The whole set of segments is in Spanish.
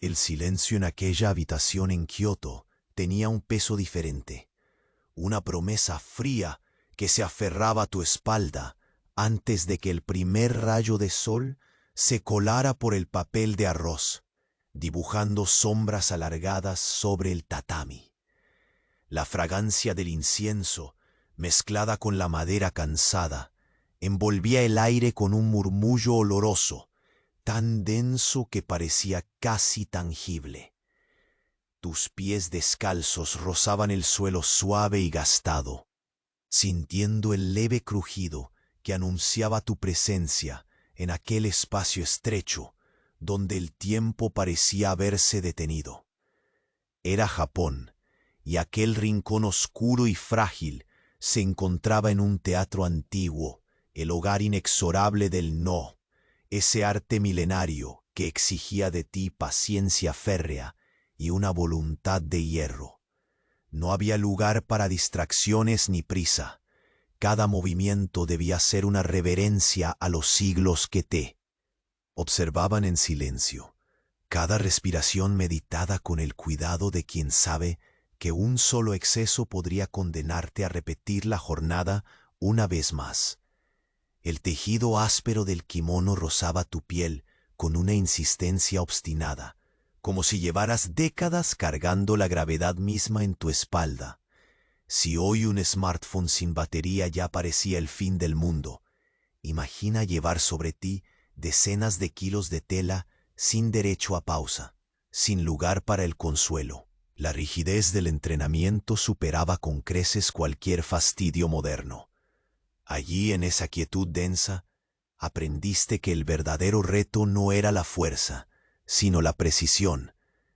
El silencio en aquella habitación en Kioto tenía un peso diferente, una promesa fría que se aferraba a tu espalda antes de que el primer rayo de sol se colara por el papel de arroz, dibujando sombras alargadas sobre el tatami. La fragancia del incienso, mezclada con la madera cansada, envolvía el aire con un murmullo oloroso, tan denso que parecía casi tangible. Tus pies descalzos rozaban el suelo suave y gastado, sintiendo el leve crujido que anunciaba tu presencia en aquel espacio estrecho donde el tiempo parecía haberse detenido. Era Japón, y aquel rincón oscuro y frágil se encontraba en un teatro antiguo, el hogar inexorable del No, ese arte milenario que exigía de ti paciencia férrea y una voluntad de hierro. No había lugar para distracciones ni prisa. Cada movimiento debía ser una reverencia a los siglos que te observaban en silencio, cada respiración meditada con el cuidado de quien sabe que un solo exceso podría condenarte a repetir la jornada una vez más. El tejido áspero del kimono rozaba tu piel con una insistencia obstinada, como si llevaras décadas cargando la gravedad misma en tu espalda. Si hoy un smartphone sin batería ya parecía el fin del mundo, imagina llevar sobre ti decenas de kilos de tela sin derecho a pausa, sin lugar para el consuelo. La rigidez del entrenamiento superaba con creces cualquier fastidio moderno. Allí, en esa quietud densa, aprendiste que el verdadero reto no era la fuerza, sino la precisión,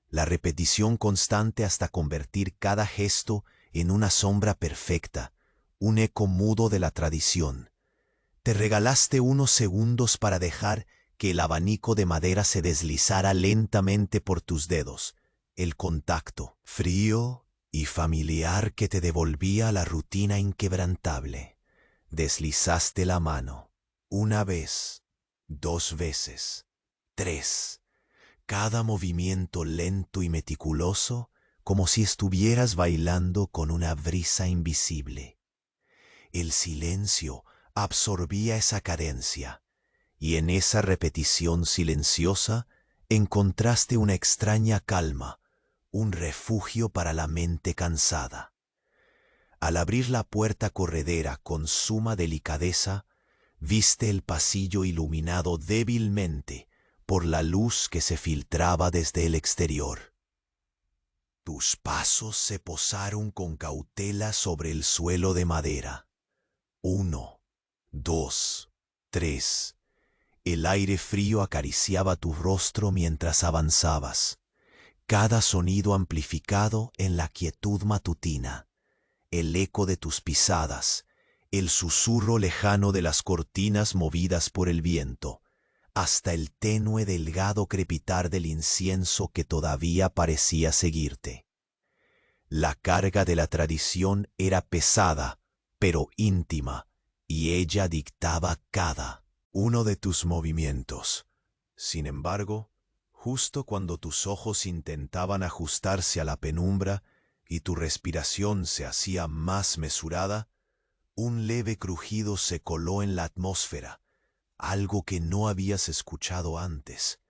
la repetición constante hasta convertir cada gesto en una sombra perfecta, un eco mudo de la tradición. Te regalaste unos segundos para dejar que el abanico de madera se deslizara lentamente por tus dedos, el contacto frío y familiar que te devolvía a la rutina inquebrantable. Deslizaste la mano, una vez, 2 veces, 3. Cada movimiento lento y meticuloso, como si estuvieras bailando con una brisa invisible. El silencio absorbía esa cadencia, y en esa repetición silenciosa encontraste una extraña calma, un refugio para la mente cansada. Al abrir la puerta corredera con suma delicadeza, viste el pasillo iluminado débilmente por la luz que se filtraba desde el exterior. Tus pasos se posaron con cautela sobre el suelo de madera. 1, 2, 3. El aire frío acariciaba tu rostro mientras avanzabas, cada sonido amplificado en la quietud matutina, el eco de tus pisadas, el susurro lejano de las cortinas movidas por el viento, hasta el tenue delgado crepitar del incienso que todavía parecía seguirte. La carga de la tradición era pesada, pero íntima, y ella dictaba cada uno de tus movimientos. Sin embargo, justo cuando tus ojos intentaban ajustarse a la penumbra y tu respiración se hacía más mesurada, un leve crujido se coló en la atmósfera, algo que no habías escuchado antes.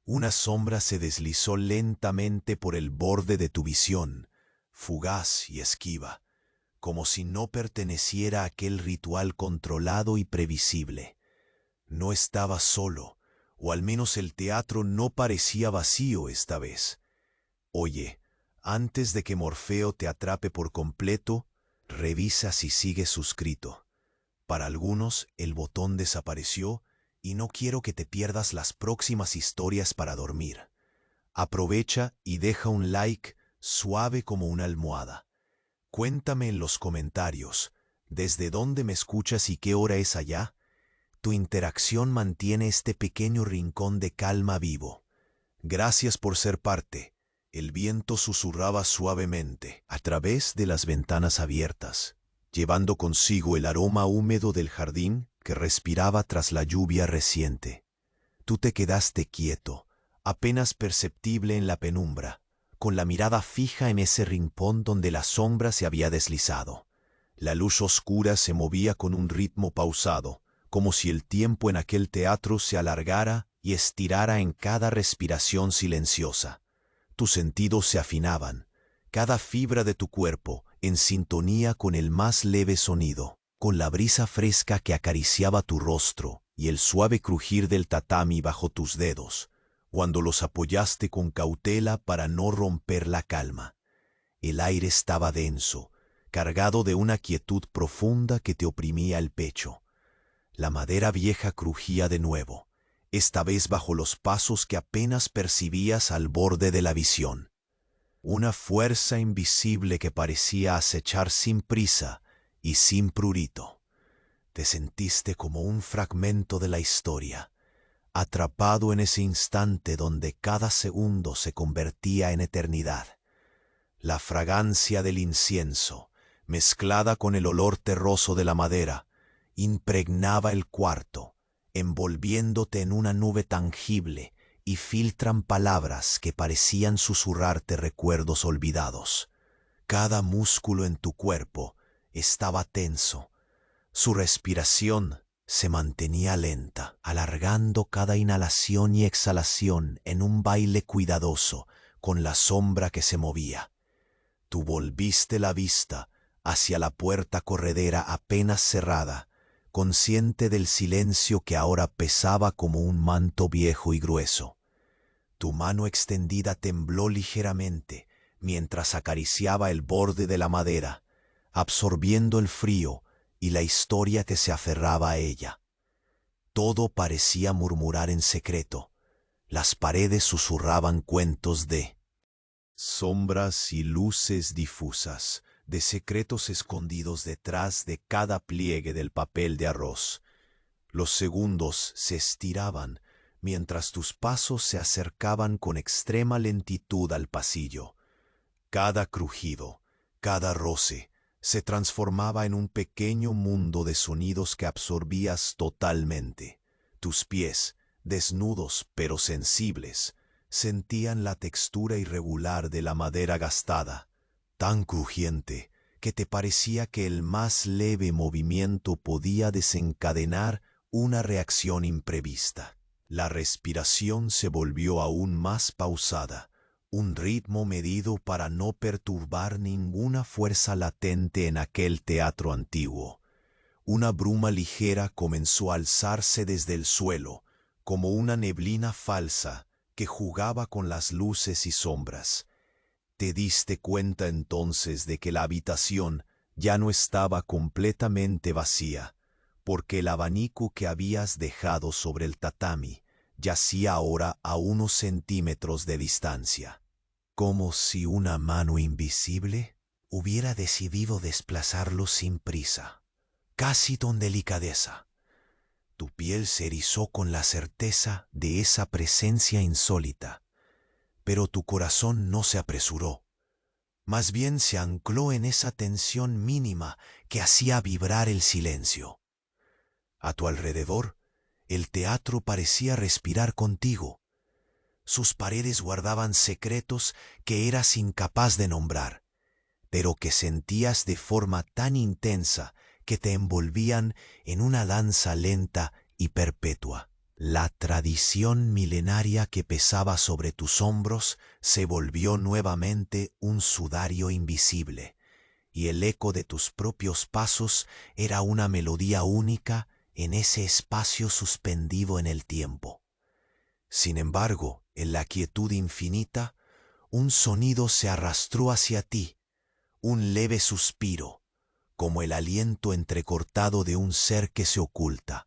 Una sombra se deslizó lentamente por el borde de tu visión, fugaz y esquiva, como si no perteneciera a aquel ritual controlado y previsible. No estabas solo, o al menos el teatro no parecía vacío esta vez. Oye, antes de que Morfeo te atrape por completo, revisa si sigues suscrito. Para algunos, el botón desapareció y no quiero que te pierdas las próximas historias para dormir. Aprovecha y deja un like suave como una almohada. Cuéntame en los comentarios desde dónde me escuchas y qué hora es allá. Tu interacción mantiene este pequeño rincón de calma vivo. Gracias por ser parte. El viento susurraba suavemente a través de las ventanas abiertas, llevando consigo el aroma húmedo del jardín que respiraba tras la lluvia reciente. Tú te quedaste quieto, apenas perceptible en la penumbra, con la mirada fija en ese rincón donde la sombra se había deslizado. La luz oscura se movía con un ritmo pausado, como si el tiempo en aquel teatro se alargara y estirara en cada respiración silenciosa. Tus sentidos se afinaban, cada fibra de tu cuerpo en sintonía con el más leve sonido, con la brisa fresca que acariciaba tu rostro y el suave crujir del tatami bajo tus dedos, cuando los apoyaste con cautela para no romper la calma. El aire estaba denso, cargado de una quietud profunda que te oprimía el pecho. La madera vieja crujía de nuevo, esta vez bajo los pasos que apenas percibías al borde de la visión. Una fuerza invisible que parecía acechar sin prisa y sin prurito. Te sentiste como un fragmento de la historia, atrapado en ese instante donde cada segundo se convertía en eternidad. La fragancia del incienso, mezclada con el olor terroso de la madera, impregnaba el cuarto, envolviéndote en una nube tangible, y filtran palabras que parecían susurrarte recuerdos olvidados. Cada músculo en tu cuerpo estaba tenso. Su respiración se mantenía lenta, alargando cada inhalación y exhalación en un baile cuidadoso con la sombra que se movía. Tú volviste la vista hacia la puerta corredera apenas cerrada, consciente del silencio que ahora pesaba como un manto viejo y grueso. Tu mano extendida tembló ligeramente mientras acariciaba el borde de la madera, absorbiendo el frío y la historia que se aferraba a ella. Todo parecía murmurar en secreto. Las paredes susurraban cuentos de sombras y luces difusas, de secretos escondidos detrás de cada pliegue del papel de arroz. Los segundos se estiraban mientras tus pasos se acercaban con extrema lentitud al pasillo. Cada crujido, cada roce, se transformaba en un pequeño mundo de sonidos que absorbías totalmente. Tus pies, desnudos pero sensibles, sentían la textura irregular de la madera gastada, tan crujiente que te parecía que el más leve movimiento podía desencadenar una reacción imprevista. La respiración se volvió aún más pausada, un ritmo medido para no perturbar ninguna fuerza latente en aquel teatro antiguo. Una bruma ligera comenzó a alzarse desde el suelo, como una neblina falsa que jugaba con las luces y sombras. Te diste cuenta entonces de que la habitación ya no estaba completamente vacía, porque el abanico que habías dejado sobre el tatami yacía ahora a unos centímetros de distancia, como si una mano invisible hubiera decidido desplazarlo sin prisa, casi con delicadeza. Tu piel se erizó con la certeza de esa presencia insólita, pero tu corazón no se apresuró. Más bien se ancló en esa tensión mínima que hacía vibrar el silencio. A tu alrededor, el teatro parecía respirar contigo. Sus paredes guardaban secretos que eras incapaz de nombrar, pero que sentías de forma tan intensa que te envolvían en una danza lenta y perpetua. La tradición milenaria que pesaba sobre tus hombros se volvió nuevamente un sudario invisible, y el eco de tus propios pasos era una melodía única en ese espacio suspendido en el tiempo. Sin embargo, en la quietud infinita, un sonido se arrastró hacia ti, un leve suspiro, como el aliento entrecortado de un ser que se oculta.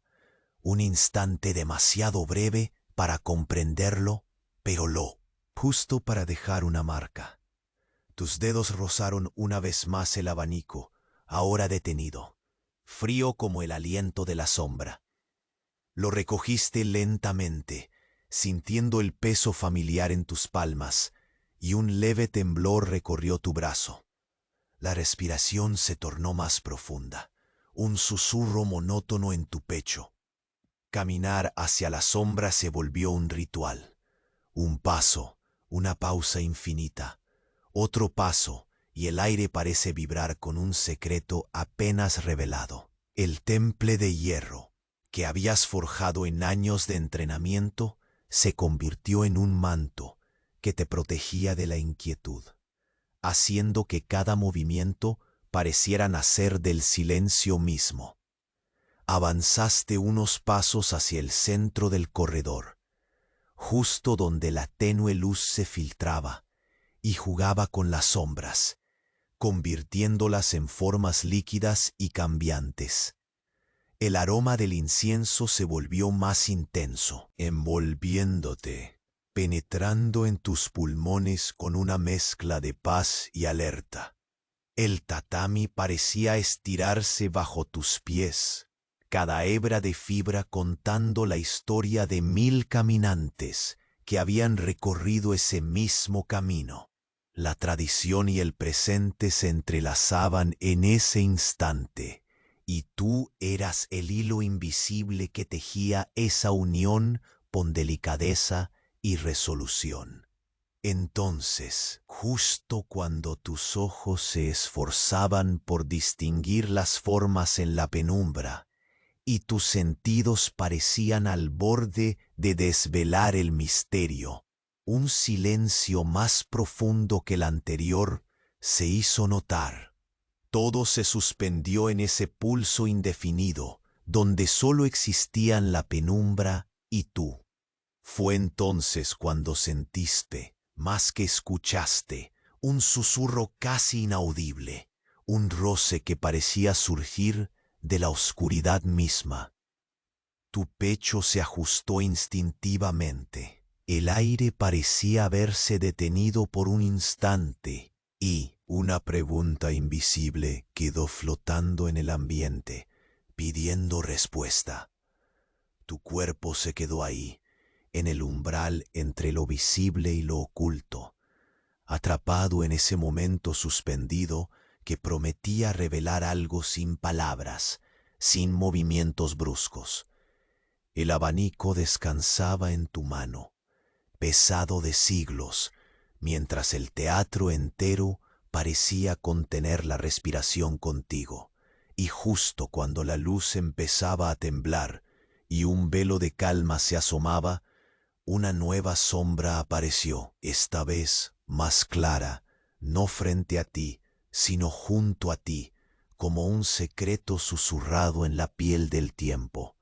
Un instante demasiado breve para comprenderlo, pero justo para dejar una marca. Tus dedos rozaron una vez más el abanico, ahora detenido, frío como el aliento de la sombra. Lo recogiste lentamente, sintiendo el peso familiar en tus palmas, y un leve temblor recorrió tu brazo. La respiración se tornó más profunda, un susurro monótono en tu pecho. Caminar hacia la sombra se volvió un ritual, Un paso, una pausa infinita. Otro paso, y el aire parece vibrar con un secreto apenas revelado. El temple de hierro, que habías forjado en años de entrenamiento, se convirtió en un manto que te protegía de la inquietud, haciendo que cada movimiento pareciera nacer del silencio mismo. Avanzaste unos pasos hacia el centro del corredor, justo donde la tenue luz se filtraba y jugaba con las sombras, convirtiéndolas en formas líquidas y cambiantes. El aroma del incienso se volvió más intenso, envolviéndote, penetrando en tus pulmones con una mezcla de paz y alerta. El tatami parecía estirarse bajo tus pies, cada hebra de fibra contando la historia de 1000 caminantes que habían recorrido ese mismo camino. La tradición y el presente se entrelazaban en ese instante, y tú eras el hilo invisible que tejía esa unión con delicadeza y resolución. Entonces, justo cuando tus ojos se esforzaban por distinguir las formas en la penumbra, y tus sentidos parecían al borde de desvelar el misterio, un silencio más profundo que el anterior se hizo notar. Todo se suspendió en ese pulso indefinido, donde solo existían la penumbra y tú. Fue entonces cuando sentiste, más que escuchaste, un susurro casi inaudible, un roce que parecía surgir de la oscuridad misma. Tu pecho se ajustó instintivamente. El aire parecía haberse detenido por un instante y una pregunta invisible quedó flotando en el ambiente, pidiendo respuesta. Tu cuerpo se quedó ahí, en el umbral entre lo visible y lo oculto, atrapado en ese momento suspendido que prometía revelar algo sin palabras, sin movimientos bruscos. El abanico descansaba en tu mano, pesado de siglos, mientras el teatro entero parecía contener la respiración contigo. Y justo cuando la luz empezaba a temblar y un velo de calma se asomaba, una nueva sombra apareció, esta vez más clara, no frente a ti, sino junto a ti, como un secreto susurrado en la piel del tiempo.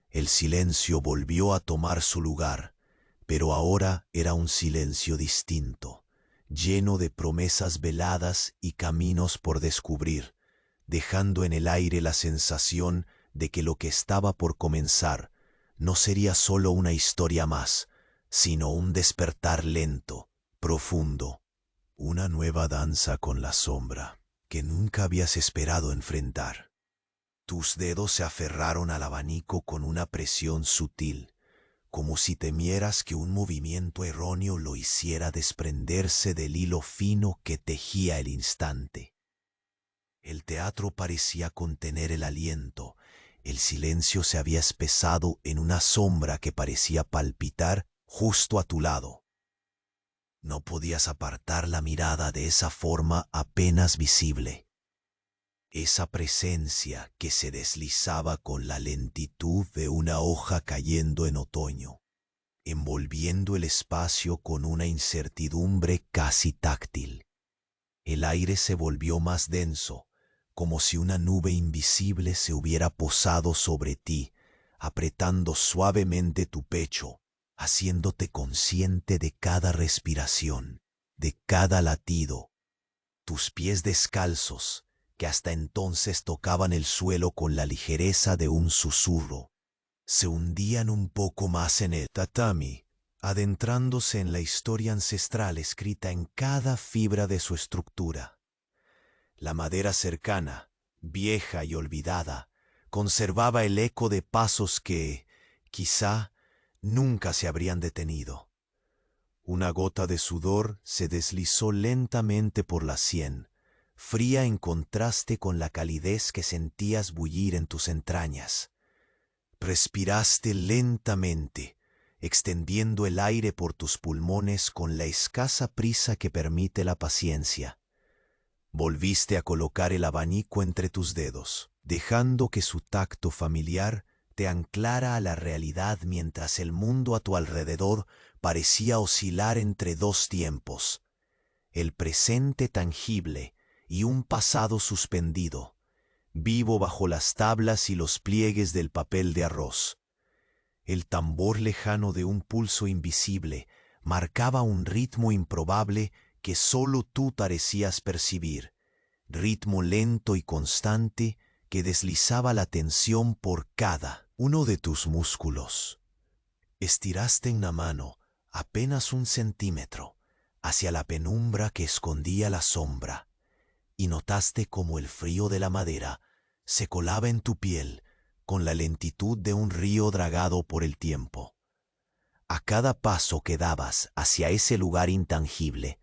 El silencio volvió a tomar su lugar, pero ahora era un silencio distinto, lleno de promesas veladas y caminos por descubrir, dejando en el aire la sensación de que lo que estaba por comenzar no sería solo una historia más, sino un despertar lento, profundo, una nueva danza con la sombra que nunca habías esperado enfrentar. Tus dedos se aferraron al abanico con una presión sutil, como si temieras que un movimiento erróneo lo hiciera desprenderse del hilo fino que tejía el instante. El teatro parecía contener el aliento, el silencio se había espesado en una sombra que parecía palpitar justo a tu lado. No podías apartar la mirada de esa forma apenas visible. Esa presencia que se deslizaba con la lentitud de una hoja cayendo en otoño, envolviendo el espacio con una incertidumbre casi táctil. El aire se volvió más denso, como si una nube invisible se hubiera posado sobre ti, apretando suavemente tu pecho, haciéndote consciente de cada respiración, de cada latido. Tus pies descalzos, que hasta entonces tocaban el suelo con la ligereza de un susurro, se hundían un poco más en el tatami, adentrándose en la historia ancestral escrita en cada fibra de su estructura. La madera cercana, vieja y olvidada, conservaba el eco de pasos que, quizá, nunca se habrían detenido. Una gota de sudor se deslizó lentamente por la sien, fría en contraste con la calidez que sentías bullir en tus entrañas. Respiraste lentamente, extendiendo el aire por tus pulmones con la escasa prisa que permite la paciencia. Volviste a colocar el abanico entre tus dedos, dejando que su tacto familiar te anclara a la realidad mientras el mundo a tu alrededor parecía oscilar entre dos tiempos, el presente tangible y un pasado suspendido, vivo bajo las tablas y los pliegues del papel de arroz. El tambor lejano de un pulso invisible marcaba un ritmo improbable que sólo tú parecías percibir, ritmo lento y constante que deslizaba la tensión por cada uno de tus músculos. Estiraste en la mano apenas 1 centímetro hacia la penumbra que escondía la sombra y notaste como el frío de la madera se colaba en tu piel con la lentitud de un río dragado por el tiempo. A cada paso que dabas hacia ese lugar intangible,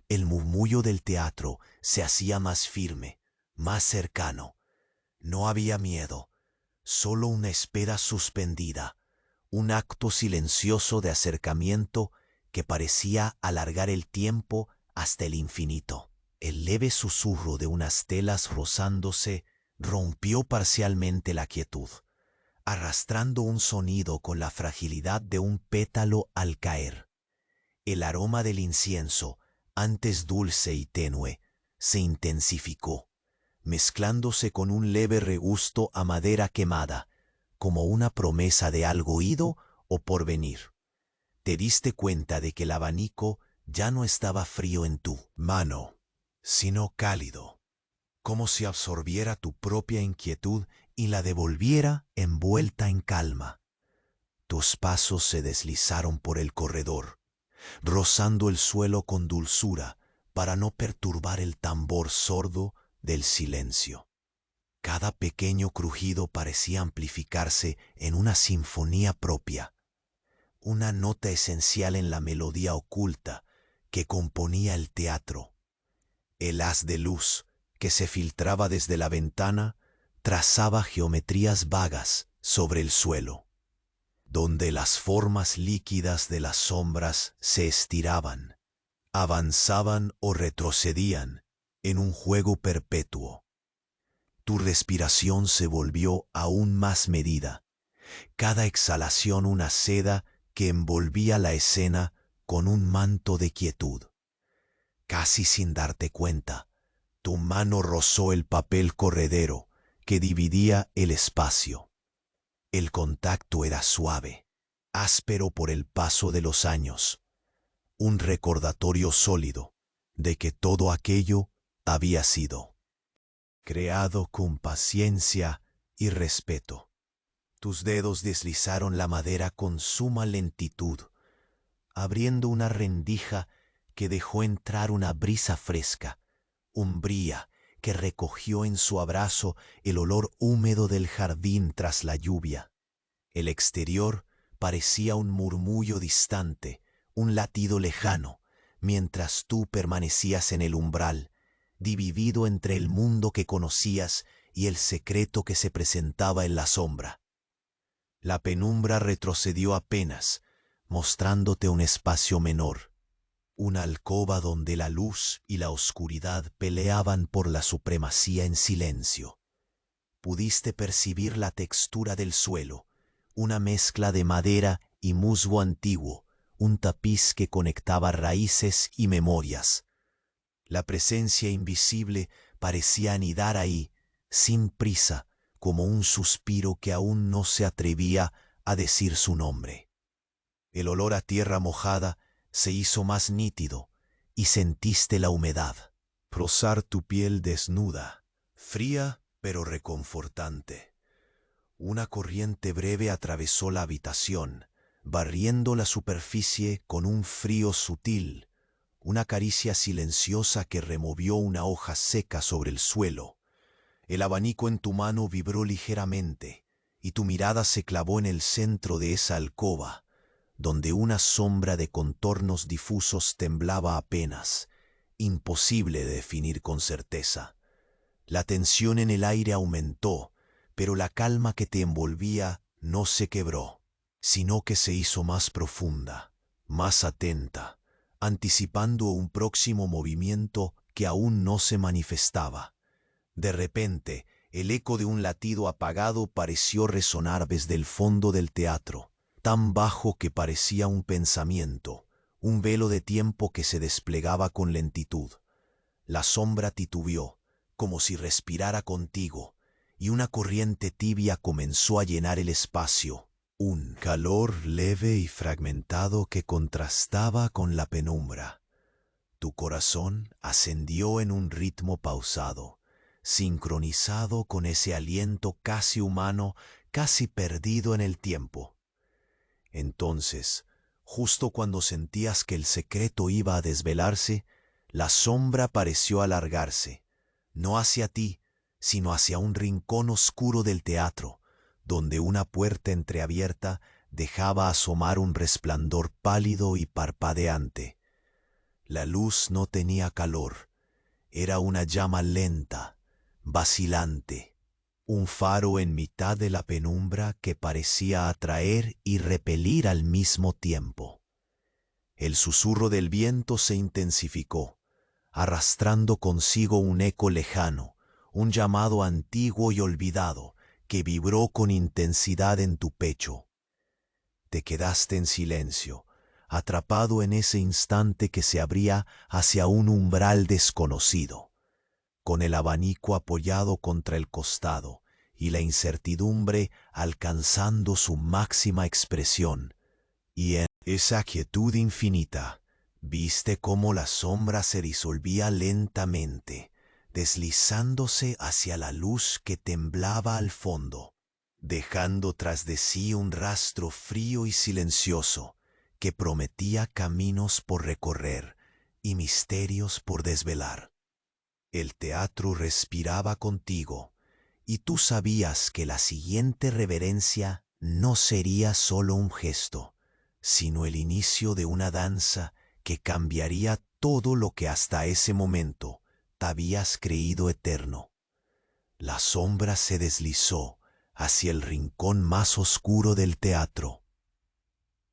el murmullo del teatro se hacía más firme, más cercano. No había miedo, solo una espera suspendida, un acto silencioso de acercamiento que parecía alargar el tiempo hasta el infinito. El leve susurro de unas telas rozándose rompió parcialmente la quietud, arrastrando un sonido con la fragilidad de un pétalo al caer. El aroma del incienso, antes dulce y tenue, se intensificó, mezclándose con un leve regusto a madera quemada, como una promesa de algo ido o por venir. Te diste cuenta de que el abanico ya no estaba frío en tu mano, sino cálido, como si absorbiera tu propia inquietud y la devolviera envuelta en calma. Tus pasos se deslizaron por el corredor, rozando el suelo con dulzura para no perturbar el tambor sordo del silencio. Cada pequeño crujido parecía amplificarse en una sinfonía propia, una nota esencial en la melodía oculta que componía el teatro. El haz de luz que se filtraba desde la ventana trazaba geometrías vagas sobre el suelo, donde las formas líquidas de las sombras se estiraban, avanzaban o retrocedían en un juego perpetuo. Tu respiración se volvió aún más medida, cada exhalación una seda que envolvía la escena con un manto de quietud. Casi sin darte cuenta, tu mano rozó el papel corredero que dividía el espacio. El contacto era suave, áspero por el paso de los años, un recordatorio sólido de que todo aquello había sido creado con paciencia y respeto. Tus dedos deslizaron la madera con suma lentitud, abriendo una rendija que dejó entrar una brisa fresca, umbría que recogió en su abrazo el olor húmedo del jardín tras la lluvia. El exterior parecía un murmullo distante, un latido lejano, mientras tú permanecías en el umbral, dividido entre el mundo que conocías y el secreto que se presentaba en la sombra. La penumbra retrocedió apenas, mostrándote un espacio menor, una alcoba donde la luz y la oscuridad peleaban por la supremacía en silencio. Pudiste percibir la textura del suelo, una mezcla de madera y musgo antiguo, un tapiz que conectaba raíces y memorias. La presencia invisible parecía anidar ahí, sin prisa, como un suspiro que aún no se atrevía a decir su nombre. El olor a tierra mojada se hizo más nítido y sentiste la humedad rozar tu piel desnuda, fría pero reconfortante. Una corriente breve atravesó la habitación, barriendo la superficie con un frío sutil, una caricia silenciosa que removió una hoja seca sobre el suelo. El abanico en tu mano vibró ligeramente, y tu mirada se clavó en el centro de esa alcoba, donde una sombra de contornos difusos temblaba apenas, imposible de definir con certeza. La tensión en el aire aumentó, pero la calma que te envolvía no se quebró. sino que se hizo más profunda, más atenta, anticipando un próximo movimiento que aún no se manifestaba. De repente, el eco de un latido apagado pareció resonar desde el fondo del teatro, tan bajo que parecía un pensamiento, un velo de tiempo que se desplegaba con lentitud. La sombra titubeó, como si respirara contigo, y una corriente tibia comenzó a llenar el espacio, un calor leve y fragmentado que contrastaba con la penumbra. Tu corazón ascendió en un ritmo pausado, sincronizado con ese aliento casi humano, casi perdido en el tiempo. Entonces, justo cuando sentías que el secreto iba a desvelarse, la sombra pareció alargarse, no hacia ti, sino hacia un rincón oscuro del teatro, donde una puerta entreabierta dejaba asomar un resplandor pálido y parpadeante. La luz no tenía calor, era una llama lenta, vacilante, un faro en mitad de la penumbra que parecía atraer y repelir al mismo tiempo. El susurro del viento se intensificó, arrastrando consigo un eco lejano, un llamado antiguo y olvidado que vibró con intensidad en tu pecho. Te quedaste en silencio, atrapado en ese instante que se abría hacia un umbral desconocido, con el abanico apoyado contra el costado y la incertidumbre alcanzando su máxima expresión, y en esa quietud infinita viste cómo la sombra se disolvía lentamente, deslizándose hacia la luz que temblaba al fondo, dejando tras de sí un rastro frío y silencioso que prometía caminos por recorrer y misterios por desvelar. El teatro respiraba contigo, y tú sabías que la siguiente reverencia no sería solo un gesto, sino el inicio de una danza que cambiaría todo lo que hasta ese momento te habías creído eterno. La sombra se deslizó hacia el rincón más oscuro del teatro,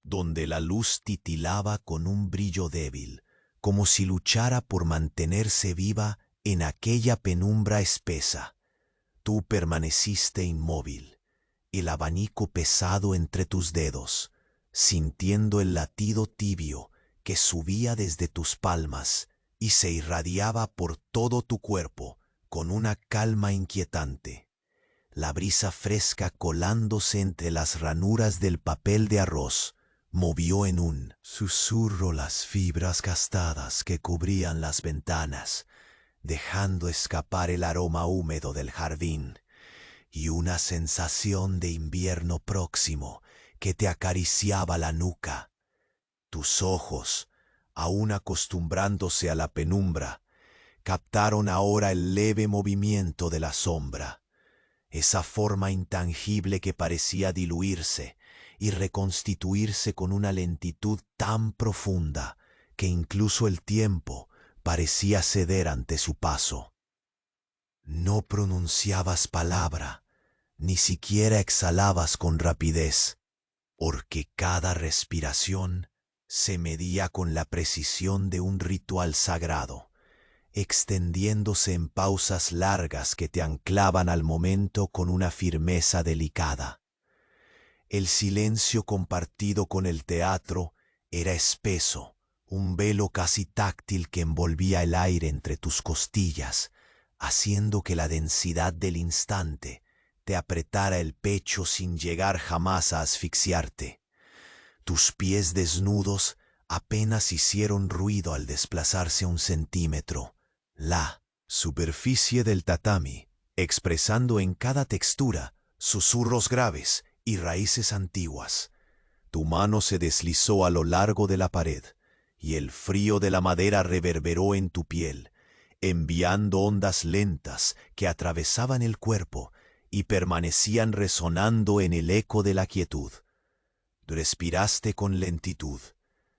donde la luz titilaba con un brillo débil, como si luchara por mantenerse viva en aquella penumbra espesa. Tú permaneciste inmóvil, el abanico pesado entre tus dedos, sintiendo el latido tibio que subía desde tus palmas y se irradiaba por todo tu cuerpo con una calma inquietante. La brisa fresca colándose entre las ranuras del papel de arroz movió en un susurro las fibras gastadas que cubrían las ventanas, dejando escapar el aroma húmedo del jardín y una sensación de invierno próximo que te acariciaba la nuca. Tus ojos, aún acostumbrándose a la penumbra, captaron ahora el leve movimiento de la sombra, esa forma intangible que parecía diluirse y reconstituirse con una lentitud tan profunda que incluso el tiempo parecía ceder ante su paso. No pronunciabas palabra, ni siquiera exhalabas con rapidez, porque cada respiración se medía con la precisión de un ritual sagrado, extendiéndose en pausas largas que te anclaban al momento con una firmeza delicada. El silencio compartido con el teatro era espeso, un velo casi táctil que envolvía el aire entre tus costillas, haciendo que la densidad del instante te apretara el pecho sin llegar jamás a asfixiarte. Tus pies desnudos apenas hicieron ruido al desplazarse 1 centímetro. La superficie del tatami, expresando en cada textura susurros graves y raíces antiguas. Tu mano se deslizó a lo largo de la pared, y el frío de la madera reverberó en tu piel, enviando ondas lentas que atravesaban el cuerpo y permanecían resonando en el eco de la quietud. Respiraste con lentitud,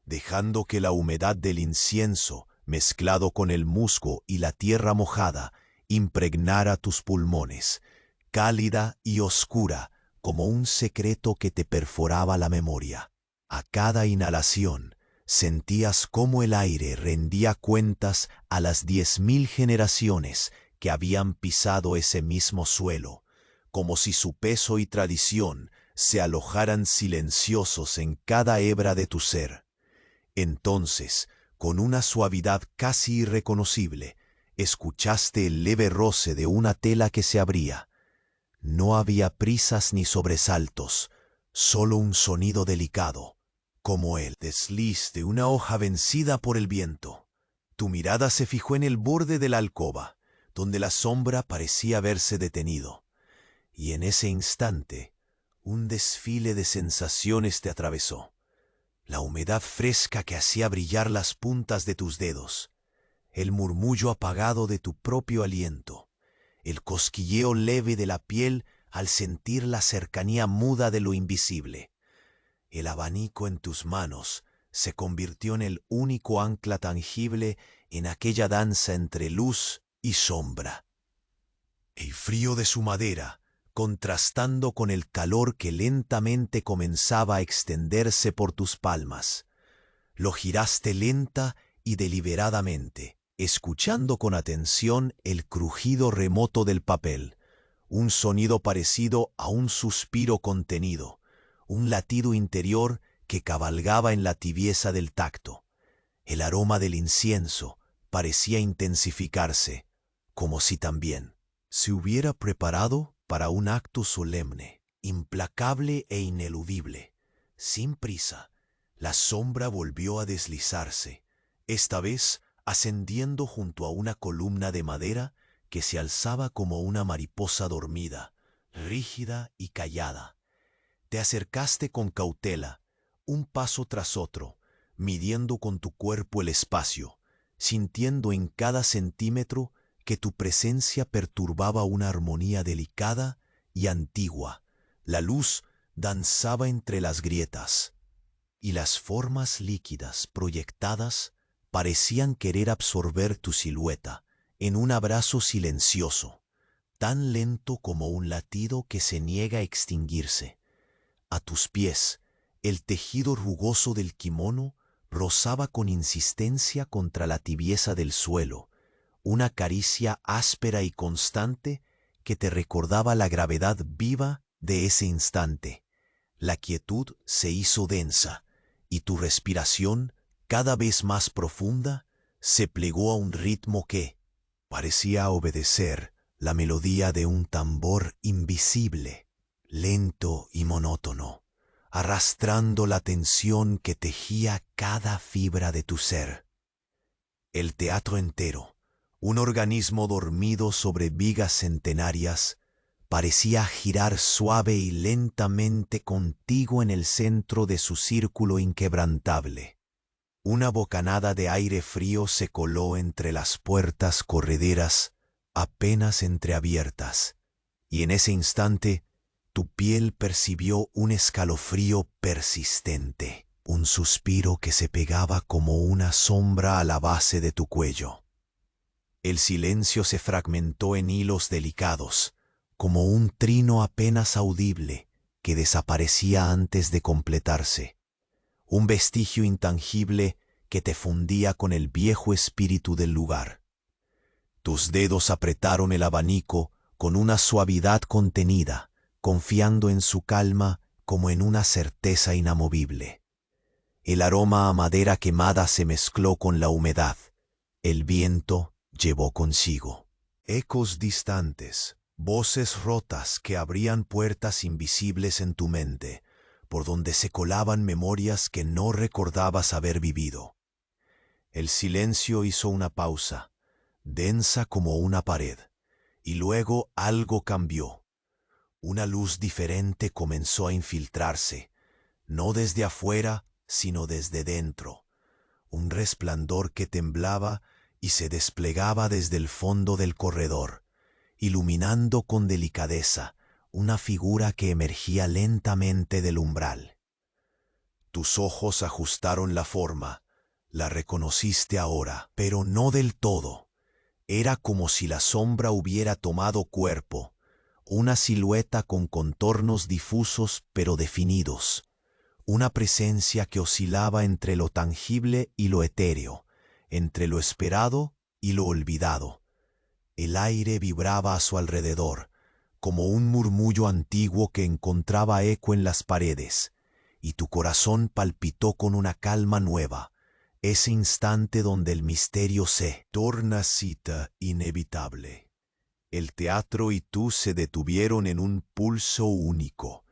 dejando que la humedad del incienso, mezclado con el musgo y la tierra mojada, impregnara tus pulmones, cálida y oscura como un secreto que te perforaba la memoria. A cada inhalación, sentías cómo el aire rendía cuentas a las 10.000 generaciones que habían pisado ese mismo suelo, como si su peso y tradición se alojaran silenciosos en cada hebra de tu ser. Entonces, con una suavidad casi irreconocible, escuchaste el leve roce de una tela que se abría. No había prisas ni sobresaltos, solo un sonido delicado, como el desliz de una hoja vencida por el viento. Tu mirada se fijó en el borde de la alcoba, donde la sombra parecía haberse detenido, y en ese instante un desfile de sensaciones te atravesó. La humedad fresca que hacía brillar las puntas de tus dedos, el murmullo apagado de tu propio aliento, el cosquilleo leve de la piel al sentir la cercanía muda de lo invisible. El abanico en tus manos se convirtió en el único ancla tangible en aquella danza entre luz y sombra. El frío de su madera, contrastando con el calor que lentamente comenzaba a extenderse por tus palmas. Lo giraste lenta y deliberadamente, escuchando con atención el crujido remoto del papel, un sonido parecido a un suspiro contenido, un latido interior que cabalgaba en la tibieza del tacto. El aroma del incienso parecía intensificarse, como si también se hubiera preparado para un acto solemne, implacable e ineludible. Sin prisa, la sombra volvió a deslizarse, esta vez ascendiendo junto a una columna de madera que se alzaba como una mariposa dormida, rígida y callada. Te acercaste con cautela, un paso tras otro, midiendo con tu cuerpo el espacio, sintiendo en cada centímetro que tu presencia perturbaba una armonía delicada y antigua. La luz danzaba entre las grietas, y las formas líquidas proyectadas parecían querer absorber tu silueta en un abrazo silencioso, tan lento como un latido que se niega a extinguirse. A tus pies, el tejido rugoso del kimono rozaba con insistencia contra la tibieza del suelo, una caricia áspera y constante que te recordaba la gravedad viva de ese instante. La quietud se hizo densa, y tu respiración, cada vez más profunda, se plegó a un ritmo que parecía obedecer la melodía de un tambor invisible, lento y monótono, arrastrando la tensión que tejía cada fibra de tu ser. El teatro entero, un organismo dormido sobre vigas centenarias, parecía girar suave y lentamente contigo en el centro de su círculo inquebrantable. Una bocanada de aire frío se coló entre las puertas correderas apenas entreabiertas, y en ese instante tu piel percibió un escalofrío persistente, un suspiro que se pegaba como una sombra a la base de tu cuello. El silencio se fragmentó en hilos delicados, como un trino apenas audible que desaparecía antes de completarse, un vestigio intangible que te fundía con el viejo espíritu del lugar. Tus dedos apretaron el abanico con una suavidad contenida, confiando en su calma como en una certeza inamovible. El aroma a madera quemada se mezcló con la humedad. El viento llevó consigo ecos distantes, voces rotas que abrían puertas invisibles en tu mente, por donde se colaban memorias que no recordabas haber vivido. El silencio hizo una pausa, densa como una pared, y luego algo cambió. Una luz diferente comenzó a infiltrarse, no desde afuera, sino desde dentro. Un resplandor que temblaba y se desplegaba desde el fondo del corredor, iluminando con delicadeza una figura que emergía lentamente del umbral. Tus ojos ajustaron la forma, la reconociste ahora, pero no del todo. Era como si la sombra hubiera tomado cuerpo, una silueta con contornos difusos pero definidos, una presencia que oscilaba entre lo tangible y lo etéreo, entre lo esperado y lo olvidado. El aire vibraba a su alrededor, como un murmullo antiguo que encontraba eco en las paredes, y tu corazón palpitó con una calma nueva, ese instante donde el misterio se torna cita inevitable. El teatro y tú se detuvieron en un pulso único.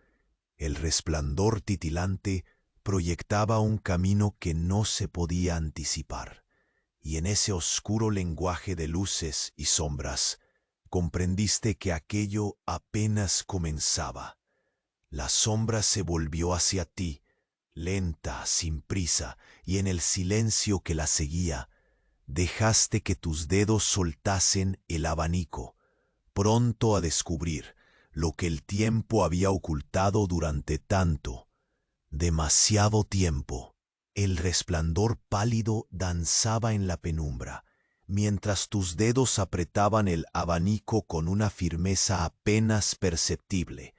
El resplandor titilante proyectaba un camino que no se podía anticipar, y en ese oscuro lenguaje de luces y sombras, comprendiste que aquello apenas comenzaba. La sombra se volvió hacia ti, lenta, sin prisa, y en el silencio que la seguía, dejaste que tus dedos soltasen el abanico, pronto a descubrir lo que el tiempo había ocultado durante tanto, demasiado tiempo. El resplandor pálido danzaba en la penumbra, mientras tus dedos apretaban el abanico con una firmeza apenas perceptible,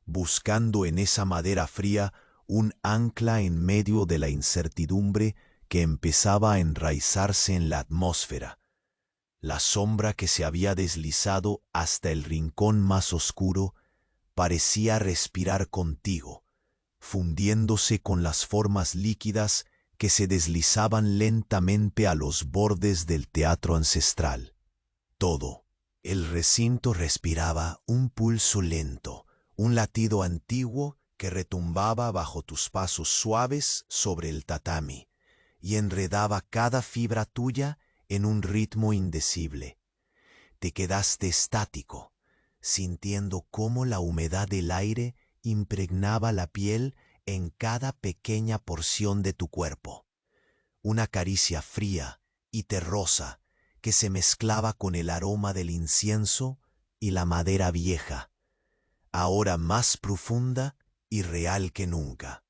buscando en esa madera fría un ancla en medio de la incertidumbre que empezaba a enraizarse en la atmósfera. La sombra que se había deslizado hasta el rincón más oscuro parecía respirar contigo, fundiéndose con las formas líquidas que se deslizaban lentamente a los bordes del teatro ancestral. Todo, el recinto respiraba un pulso lento, un latido antiguo que retumbaba bajo tus pasos suaves sobre el tatami y enredaba cada fibra tuya en un ritmo indecible. Te quedaste estático, sintiendo cómo la humedad del aire impregnaba la piel en cada pequeña porción de tu cuerpo. Una caricia fría y terrosa que se mezclaba con el aroma del incienso y la madera vieja, ahora más profunda y real que nunca.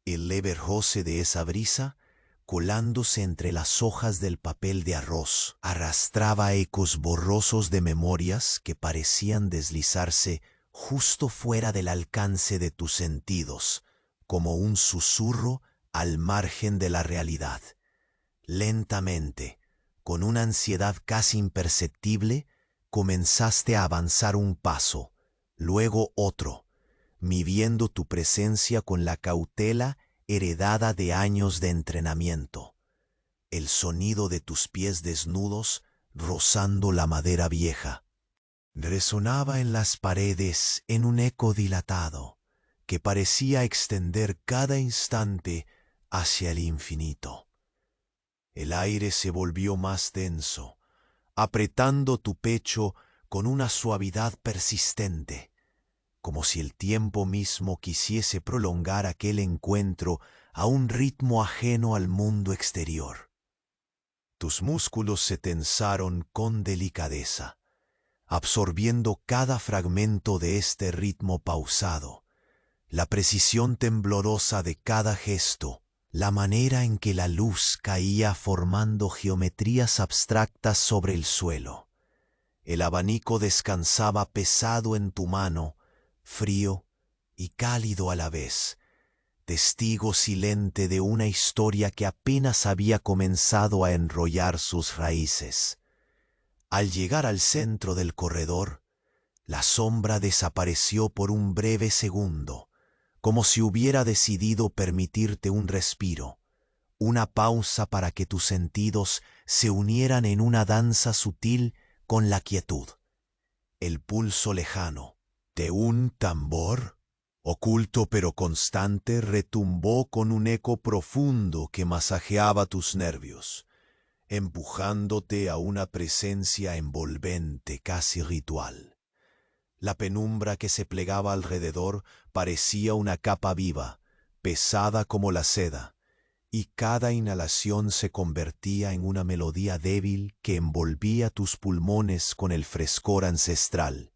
El leve roce de esa brisa, colándose entre las hojas del papel de arroz, arrastraba ecos borrosos de memorias que parecían deslizarse justo fuera del alcance de tus sentidos, como un susurro al margen de la realidad. Lentamente, con una ansiedad casi imperceptible, comenzaste a avanzar un paso, luego otro, midiendo tu presencia con la cautela heredada de años de entrenamiento. El sonido de tus pies desnudos rozando la madera vieja resonaba en las paredes en un eco dilatado que parecía extender cada instante hacia el infinito. El aire se volvió más denso, apretando tu pecho con una suavidad persistente, como si el tiempo mismo quisiese prolongar aquel encuentro a un ritmo ajeno al mundo exterior. Tus músculos se tensaron con delicadeza, absorbiendo cada fragmento de este ritmo pausado, la precisión temblorosa de cada gesto, la manera en que la luz caía formando geometrías abstractas sobre el suelo. El abanico descansaba pesado en tu mano, frío y cálido a la vez, testigo silente de una historia que apenas había comenzado a enrollar sus raíces. Al llegar al centro del corredor, la sombra desapareció por un breve segundo, como si hubiera decidido permitirte un respiro, una pausa para que tus sentidos se unieran en una danza sutil con la quietud. El pulso lejano de un tambor, oculto pero constante, retumbó con un eco profundo que masajeaba tus nervios, empujándote a una presencia envolvente, casi ritual. La penumbra que se plegaba alrededor parecía una capa viva, pesada como la seda, y cada inhalación se convertía en una melodía débil que envolvía tus pulmones con el frescor ancestral.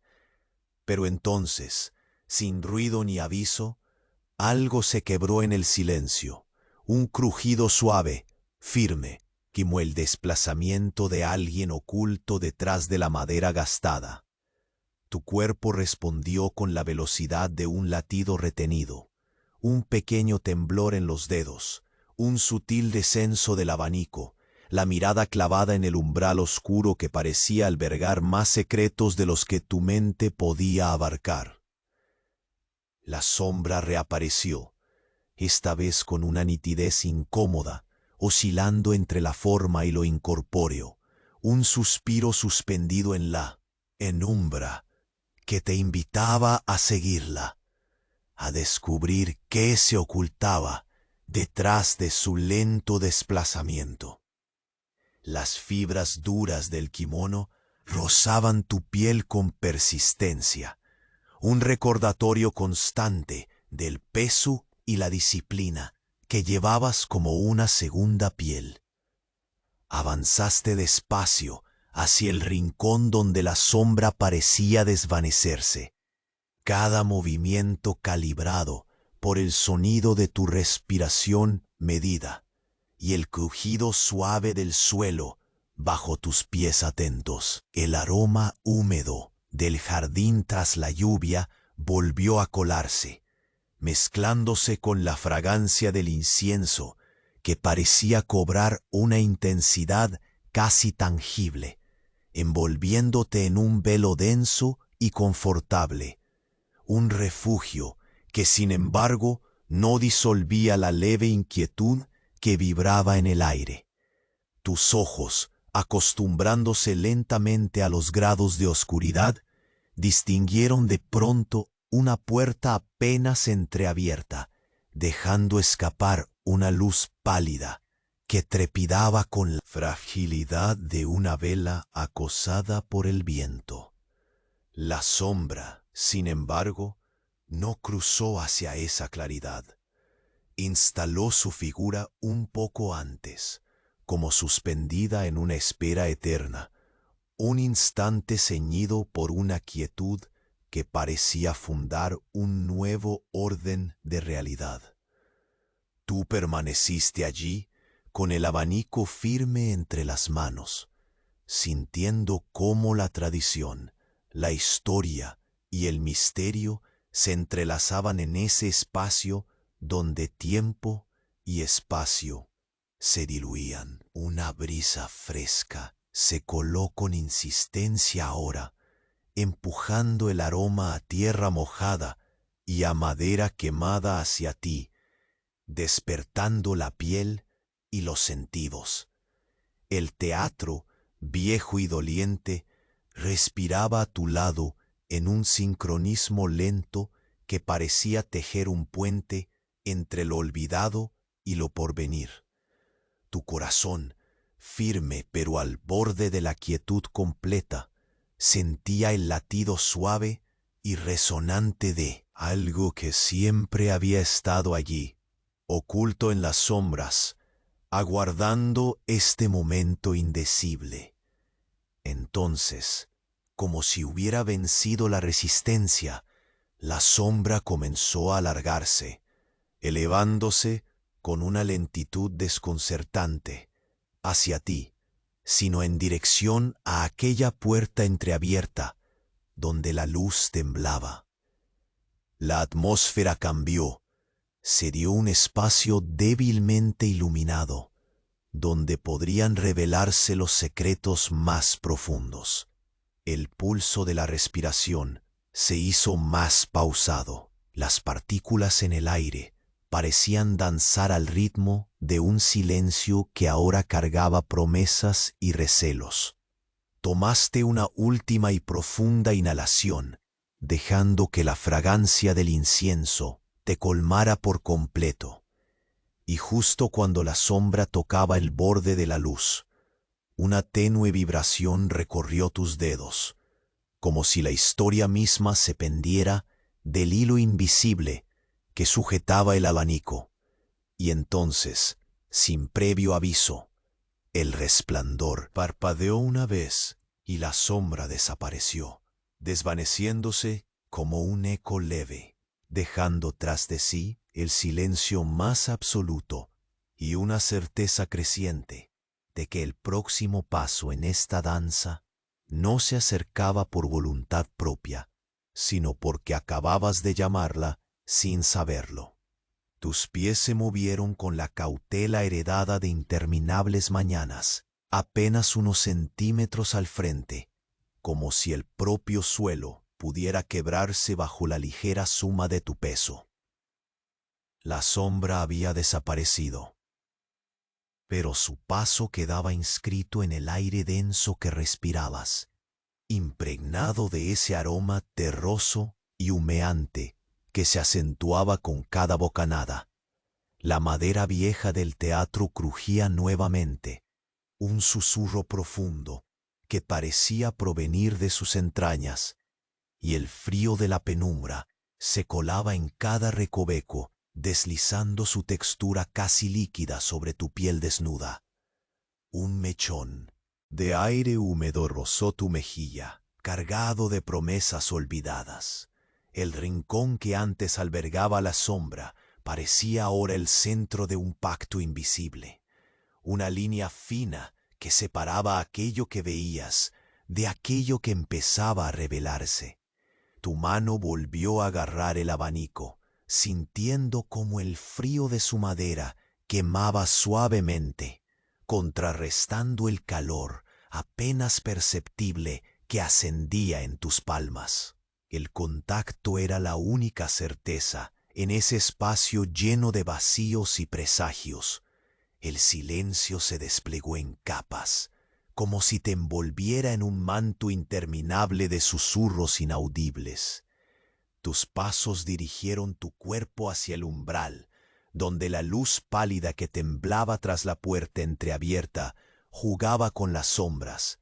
Pero entonces, sin ruido ni aviso, algo se quebró en el silencio, un crujido suave, firme, como el desplazamiento de alguien oculto detrás de la madera gastada. Tu cuerpo respondió con la velocidad de un latido retenido, un pequeño temblor en los dedos, un sutil descenso del abanico, la mirada clavada en el umbral oscuro que parecía albergar más secretos de los que tu mente podía abarcar. La sombra reapareció, esta vez con una nitidez incómoda, oscilando entre la forma y lo incorpóreo, un suspiro suspendido en la penumbra que te invitaba a seguirla, a descubrir qué se ocultaba detrás de su lento desplazamiento. Las fibras duras del kimono rozaban tu piel con persistencia, un recordatorio constante del peso y la disciplina que llevabas como una segunda piel. Avanzaste despacio hacia el rincón donde la sombra parecía desvanecerse, cada movimiento calibrado por el sonido de tu respiración medida y el crujido suave del suelo bajo tus pies atentos. El aroma húmedo del jardín tras la lluvia volvió a colarse, mezclándose con la fragancia del incienso que parecía cobrar una intensidad casi tangible, envolviéndote en un velo denso y confortable, un refugio que sin embargo no disolvía la leve inquietud que vibraba en el aire. Tus ojos, acostumbrándose lentamente a los grados de oscuridad, distinguieron de pronto una puerta apenas entreabierta, dejando escapar una luz pálida que trepidaba con la fragilidad de una vela acosada por el viento. La sombra, sin embargo, no cruzó hacia esa claridad. Instaló su figura un poco antes, como suspendida en una espera eterna, un instante ceñido por una quietud que parecía fundar un nuevo orden de realidad. Tú permaneciste allí con el abanico firme entre las manos, sintiendo cómo la tradición, la historia y el misterio se entrelazaban en ese espacio donde tiempo y espacio se diluían. Una brisa fresca se coló con insistencia ahora, empujando el aroma a tierra mojada y a madera quemada hacia ti, despertando la piel y los sentidos. El teatro, viejo y doliente, respiraba a tu lado en un sincronismo lento que parecía tejer un puente entre lo olvidado y lo porvenir. Tu corazón, firme pero al borde de la quietud completa, sentía el latido suave y resonante de algo que siempre había estado allí, oculto en las sombras, aguardando este momento indecible. Entonces, como si hubiera vencido la resistencia, la sombra comenzó a alargarse, elevándose con una lentitud desconcertante hacia ti, sino en dirección a aquella puerta entreabierta donde la luz temblaba. La atmósfera cambió, se dio un espacio débilmente iluminado, donde podrían revelarse los secretos más profundos. El pulso de la respiración se hizo más pausado. Las partículas en el aire parecían danzar al ritmo de un silencio que ahora cargaba promesas y recelos. Tomaste una última y profunda inhalación, dejando que la fragancia del incienso te colmara por completo. Y justo cuando la sombra tocaba el borde de la luz, una tenue vibración recorrió tus dedos, como si la historia misma se pendiera del hilo invisible que sujetaba el abanico. Y entonces, sin previo aviso, el resplandor parpadeó una vez y la sombra desapareció, desvaneciéndose como un eco leve, dejando tras de sí el silencio más absoluto y una certeza creciente de que el próximo paso en esta danza no se acercaba por voluntad propia, sino porque acababas de llamarla sin saberlo. Tus pies se movieron con la cautela heredada de interminables mañanas, apenas unos centímetros al frente, como si el propio suelo pudiera quebrarse bajo la ligera suma de tu peso. La sombra había desaparecido, pero su paso quedaba inscrito en el aire denso que respirabas, impregnado de ese aroma terroso y humeante que se acentuaba con cada bocanada. La madera vieja del teatro crujía nuevamente, un susurro profundo que parecía provenir de sus entrañas, y el frío de la penumbra se colaba en cada recoveco, deslizando su textura casi líquida sobre tu piel desnuda. Un mechón de aire húmedo rozó tu mejilla, cargado de promesas olvidadas. El rincón que antes albergaba la sombra parecía ahora el centro de un pacto invisible, una línea fina que separaba aquello que veías de aquello que empezaba a revelarse. Tu mano volvió a agarrar el abanico, sintiendo como el frío de su madera quemaba suavemente, contrarrestando el calor apenas perceptible que ascendía en tus palmas. El contacto era la única certeza en ese espacio lleno de vacíos y presagios. El silencio se desplegó en capas, como si te envolviera en un manto interminable de susurros inaudibles. Tus pasos dirigieron tu cuerpo hacia el umbral, donde la luz pálida que temblaba tras la puerta entreabierta jugaba con las sombras,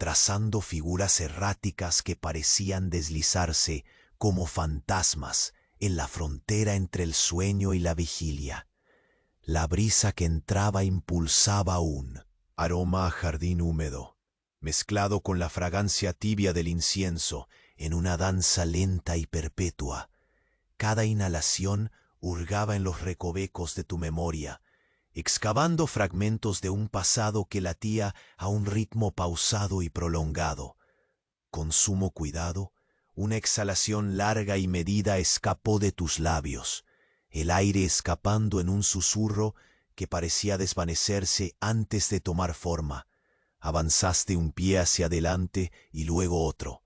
trazando figuras erráticas que parecían deslizarse como fantasmas en la frontera entre el sueño y la vigilia. La brisa que entraba impulsaba un aroma a jardín húmedo, mezclado con la fragancia tibia del incienso en una danza lenta y perpetua. Cada inhalación hurgaba en los recovecos de tu memoria, excavando fragmentos de un pasado que latía a un ritmo pausado y prolongado. Con sumo cuidado, una exhalación larga y medida escapó de tus labios, el aire escapando en un susurro que parecía desvanecerse antes de tomar forma. Avanzaste un pie hacia adelante y luego otro,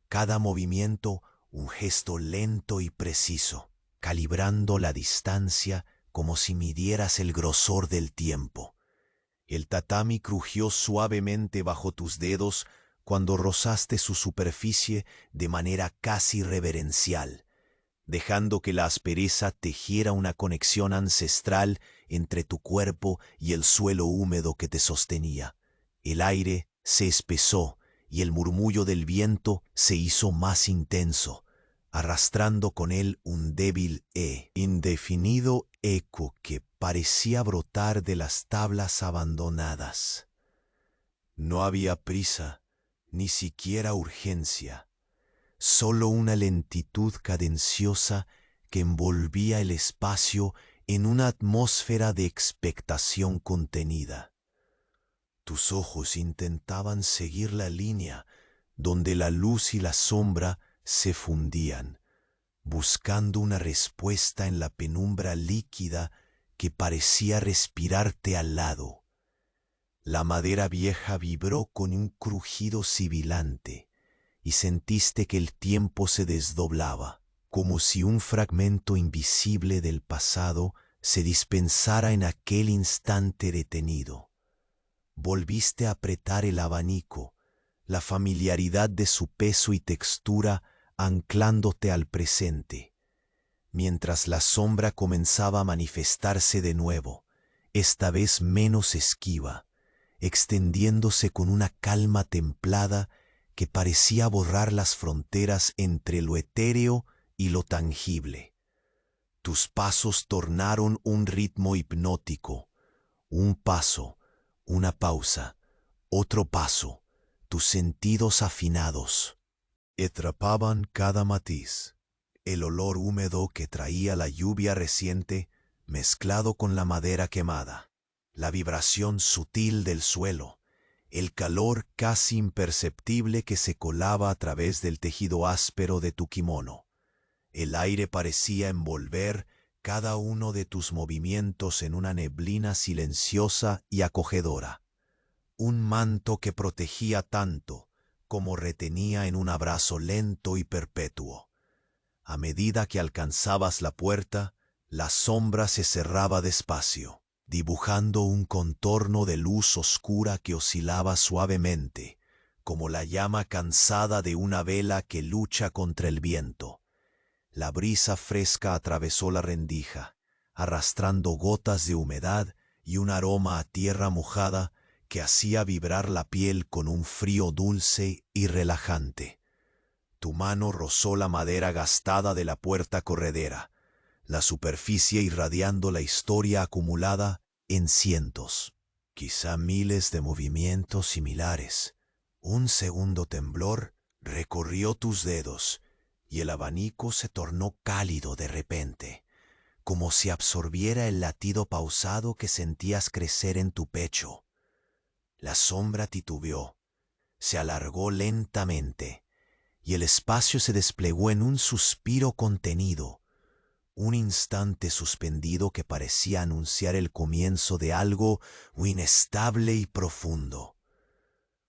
cada movimiento un gesto lento y preciso, calibrando la distancia como si midieras el grosor del tiempo. El tatami crujió suavemente bajo tus dedos cuando rozaste su superficie de manera casi reverencial, dejando que la aspereza tejiera una conexión ancestral entre tu cuerpo y el suelo húmedo que te sostenía. El aire se espesó y el murmullo del viento se hizo más intenso, arrastrando con él un débil indefinido eco que parecía brotar de las tablas abandonadas. No había prisa, ni siquiera urgencia, solo una lentitud cadenciosa que envolvía el espacio en una atmósfera de expectación contenida. Tus ojos intentaban seguir la línea donde la luz y la sombra se fundían, buscando una respuesta en la penumbra líquida que parecía respirarte al lado. La madera vieja vibró con un crujido sibilante y sentiste que el tiempo se desdoblaba, como si un fragmento invisible del pasado se dispensara en aquel instante detenido. Volviste a apretar el abanico, la familiaridad de su peso y textura anclándote al presente, mientras la sombra comenzaba a manifestarse de nuevo, esta vez menos esquiva, extendiéndose con una calma templada que parecía borrar las fronteras entre lo etéreo y lo tangible. Tus pasos tornaron un ritmo hipnótico, un paso, una pausa, otro paso, tus sentidos afinados atrapaban cada matiz, el olor húmedo que traía la lluvia reciente mezclado con la madera quemada, la vibración sutil del suelo, el calor casi imperceptible que se colaba a través del tejido áspero de tu kimono. El aire parecía envolver cada uno de tus movimientos en una neblina silenciosa y acogedora. Un manto que protegía tanto como retenía en un abrazo lento y perpetuo. A medida que alcanzabas la puerta, la sombra se cerraba despacio, dibujando un contorno de luz oscura que oscilaba suavemente, como la llama cansada de una vela que lucha contra el viento. La brisa fresca atravesó la rendija, arrastrando gotas de humedad y un aroma a tierra mojada que hacía vibrar la piel con un frío dulce y relajante. Tu mano rozó la madera gastada de la puerta corredera, la superficie irradiando la historia acumulada en cientos, quizá miles de movimientos similares. Un segundo temblor recorrió tus dedos y el abanico se tornó cálido de repente, como si absorbiera el latido pausado que sentías crecer en tu pecho. La sombra titubeó, se alargó lentamente, y el espacio se desplegó en un suspiro contenido, un instante suspendido que parecía anunciar el comienzo de algo inestable y profundo.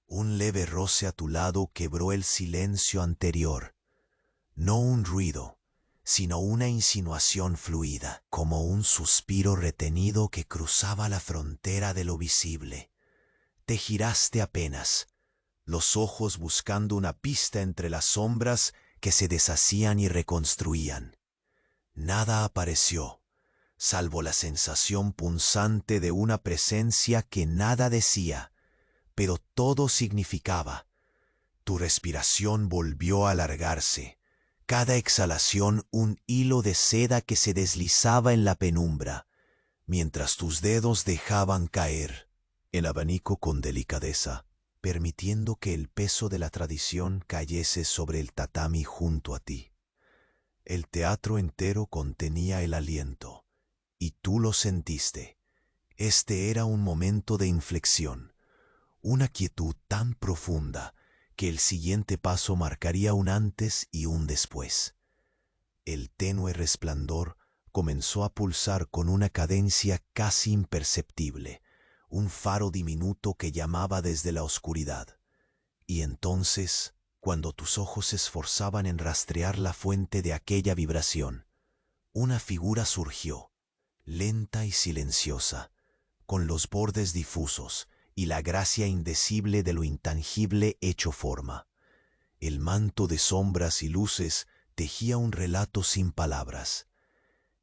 Un leve roce a tu lado quebró el silencio anterior, no un ruido, sino una insinuación fluida, como un suspiro retenido que cruzaba la frontera de lo visible. Te giraste apenas, los ojos buscando una pista entre las sombras que se deshacían y reconstruían. Nada apareció, salvo la sensación punzante de una presencia que nada decía, pero todo significaba. Tu respiración volvió a alargarse, cada exhalación un hilo de seda que se deslizaba en la penumbra, mientras tus dedos dejaban caer el abanico con delicadeza, permitiendo que el peso de la tradición cayese sobre el tatami junto a ti. El teatro entero contenía el aliento, y tú lo sentiste. Este era un momento de inflexión, una quietud tan profunda que el siguiente paso marcaría un antes y un después. El tenue resplandor comenzó a pulsar con una cadencia casi imperceptible, un faro diminuto que llamaba desde la oscuridad. Y entonces, cuando tus ojos se esforzaban en rastrear la fuente de aquella vibración, una figura surgió, lenta y silenciosa, con los bordes difusos y la gracia indecible de lo intangible hecho forma. El manto de sombras y luces tejía un relato sin palabras,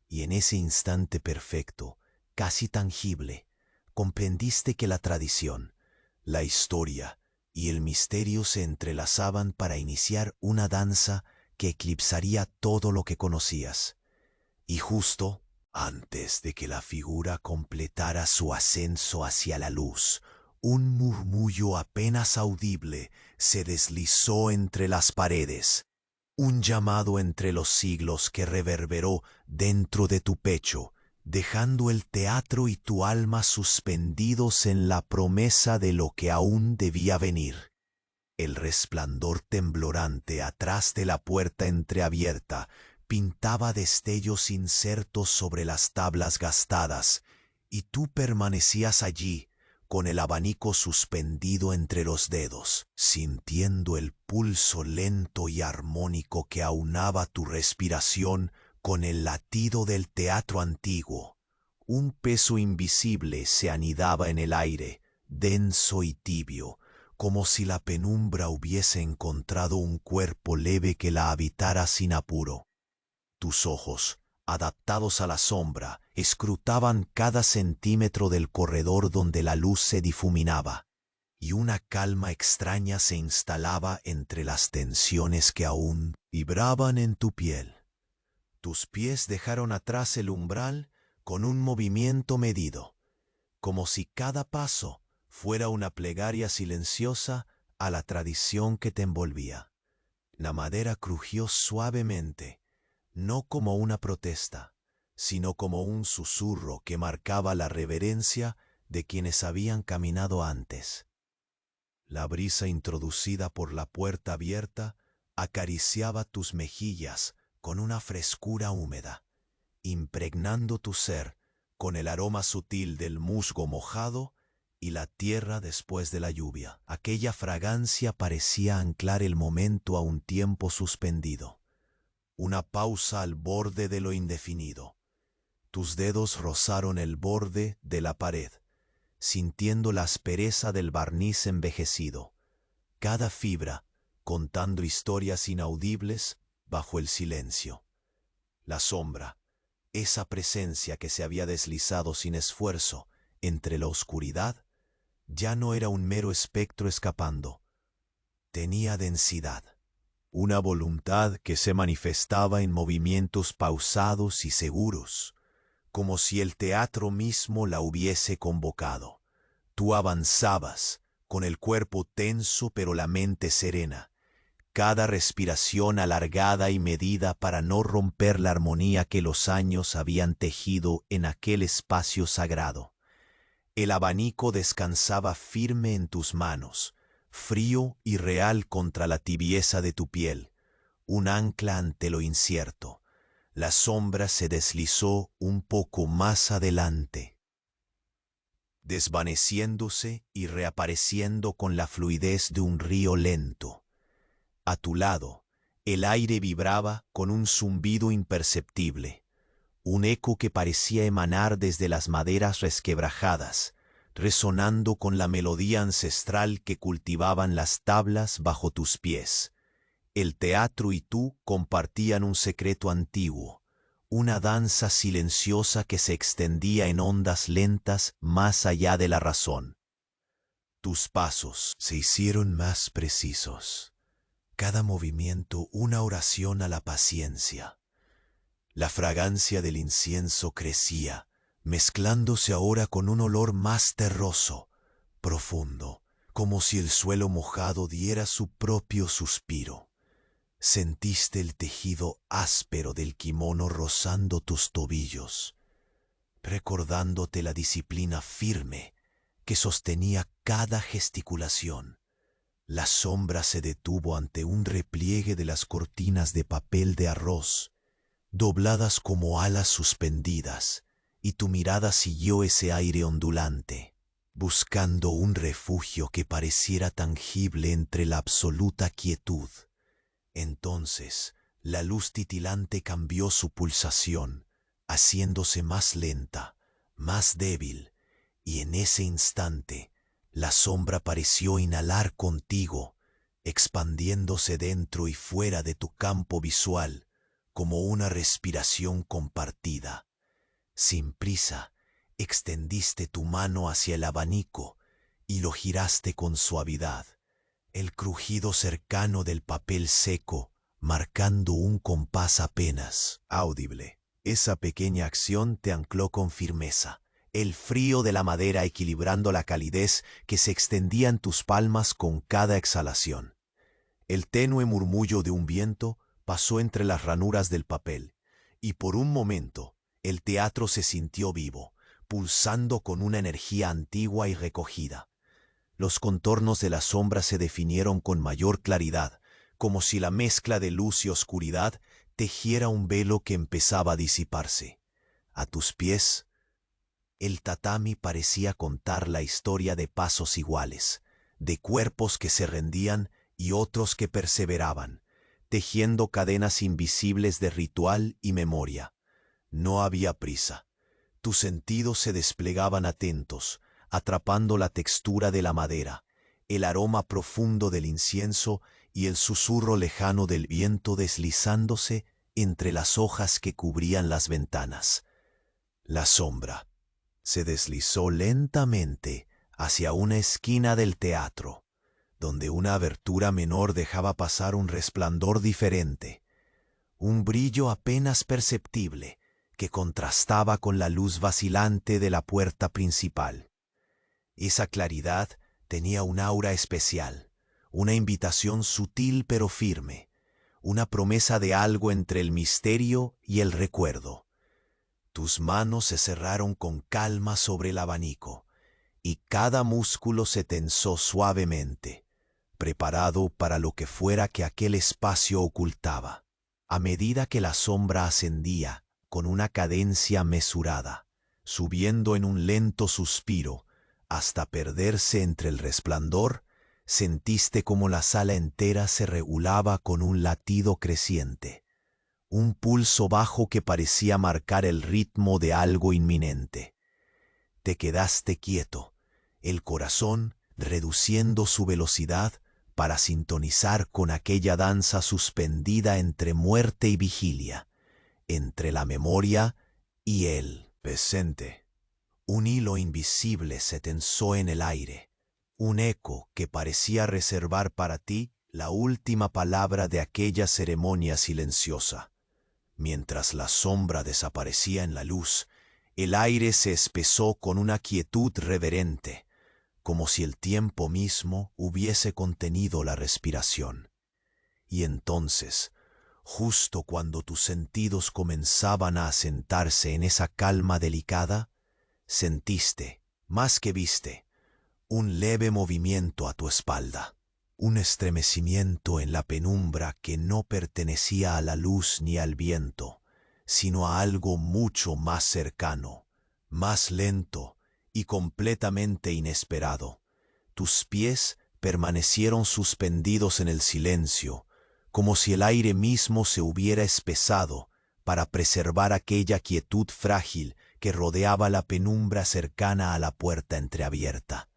y en ese instante perfecto, casi tangible, comprendiste que la tradición, la historia y el misterio se entrelazaban para iniciar una danza que eclipsaría todo lo que conocías. Y justo antes de que la figura completara su ascenso hacia la luz, un murmullo apenas audible se deslizó entre las paredes, un llamado entre los siglos que reverberó dentro de tu pecho, dejando el teatro y tu alma suspendidos en la promesa de lo que aún debía venir. El resplandor temblorante atrás de la puerta entreabierta pintaba destellos incertos sobre las tablas gastadas, y tú permanecías allí, con el abanico suspendido entre los dedos, sintiendo el pulso lento y armónico que aunaba tu respiración con el latido del teatro antiguo. Un peso invisible se anidaba en el aire, denso y tibio, como si la penumbra hubiese encontrado un cuerpo leve que la habitara sin apuro. Tus ojos, adaptados a la sombra, escrutaban cada centímetro del corredor donde la luz se difuminaba, y una calma extraña se instalaba entre las tensiones que aún vibraban en tu piel. Tus pies dejaron atrás el umbral con un movimiento medido, como si cada paso fuera una plegaria silenciosa a la tradición que te envolvía. La madera crujió suavemente, no como una protesta, sino como un susurro que marcaba la reverencia de quienes habían caminado antes. La brisa introducida por la puerta abierta acariciaba tus mejillas con una frescura húmeda, impregnando tu ser con el aroma sutil del musgo mojado y la tierra después de la lluvia. Aquella fragancia parecía anclar el momento a un tiempo suspendido, una pausa al borde de lo indefinido. Tus dedos rozaron el borde de la pared, sintiendo la aspereza del barniz envejecido, cada fibra contando historias inaudibles bajo el silencio. La sombra, esa presencia que se había deslizado sin esfuerzo entre la oscuridad, ya no era un mero espectro escapando. Tenía densidad, una voluntad que se manifestaba en movimientos pausados y seguros, como si el teatro mismo la hubiese convocado. Tú avanzabas, con el cuerpo tenso pero la mente serena, cada respiración alargada y medida para no romper la armonía que los años habían tejido en aquel espacio sagrado. El abanico descansaba firme en tus manos, frío y real contra la tibieza de tu piel, un ancla ante lo incierto. La sombra se deslizó un poco más adelante, desvaneciéndose y reapareciendo con la fluidez de un río lento. A tu lado, el aire vibraba con un zumbido imperceptible, un eco que parecía emanar desde las maderas resquebrajadas, resonando con la melodía ancestral que cultivaban las tablas bajo tus pies. El teatro y tú compartían un secreto antiguo, una danza silenciosa que se extendía en ondas lentas más allá de la razón. Tus pasos se hicieron más precisos, cada movimiento una oración a la paciencia. La fragancia del incienso crecía, mezclándose ahora con un olor más terroso, profundo, como si el suelo mojado diera su propio suspiro. Sentiste el tejido áspero del kimono rozando tus tobillos, recordándote la disciplina firme que sostenía cada gesticulación. La sombra se detuvo ante un repliegue de las cortinas de papel de arroz, dobladas como alas suspendidas, y tu mirada siguió ese aire ondulante, buscando un refugio que pareciera tangible entre la absoluta quietud. Entonces, la luz titilante cambió su pulsación, haciéndose más lenta, más débil, y en ese instante, la sombra pareció inhalar contigo, expandiéndose dentro y fuera de tu campo visual, como una respiración compartida. Sin prisa, extendiste tu mano hacia el abanico y lo giraste con suavidad. El crujido cercano del papel seco, marcando un compás apenas audible. Esa pequeña acción te ancló con firmeza, el frío de la madera equilibrando la calidez que se extendía en tus palmas con cada exhalación. El tenue murmullo de un viento pasó entre las ranuras del papel, y por un momento el teatro se sintió vivo, pulsando con una energía antigua y recogida. Los contornos de la sombra se definieron con mayor claridad, como si la mezcla de luz y oscuridad tejiera un velo que empezaba a disiparse. A tus pies, el tatami parecía contar la historia de pasos iguales, de cuerpos que se rendían y otros que perseveraban, tejiendo cadenas invisibles de ritual y memoria. No había prisa. Tus sentidos se desplegaban atentos, atrapando la textura de la madera, el aroma profundo del incienso y el susurro lejano del viento deslizándose entre las hojas que cubrían las ventanas. La sombra se deslizó lentamente hacia una esquina del teatro, donde una abertura menor dejaba pasar un resplandor diferente, un brillo apenas perceptible que contrastaba con la luz vacilante de la puerta principal. Esa claridad tenía un aura especial, una invitación sutil pero firme, una promesa de algo entre el misterio y el recuerdo. Tus manos se cerraron con calma sobre el abanico, y cada músculo se tensó suavemente, preparado para lo que fuera que aquel espacio ocultaba. A medida que la sombra ascendía, con una cadencia mesurada, subiendo en un lento suspiro, hasta perderse entre el resplandor, sentiste como la sala entera se regulaba con un latido creciente, un pulso bajo que parecía marcar el ritmo de algo inminente. Te quedaste quieto, el corazón reduciendo su velocidad para sintonizar con aquella danza suspendida entre muerte y vigilia, entre la memoria y el presente. Un hilo invisible se tensó en el aire, un eco que parecía reservar para ti la última palabra de aquella ceremonia silenciosa. Mientras la sombra desaparecía en la luz, el aire se espesó con una quietud reverente, como si el tiempo mismo hubiese contenido la respiración. Y entonces, justo cuando tus sentidos comenzaban a asentarse en esa calma delicada, sentiste, más que viste, un leve movimiento a tu espalda, un estremecimiento en la penumbra que no pertenecía a la luz ni al viento, sino a algo mucho más cercano, más lento y completamente inesperado. Tus pies permanecieron suspendidos en el silencio, como si el aire mismo se hubiera espesado para preservar aquella quietud frágil que rodeaba la penumbra cercana a la puerta entreabierta.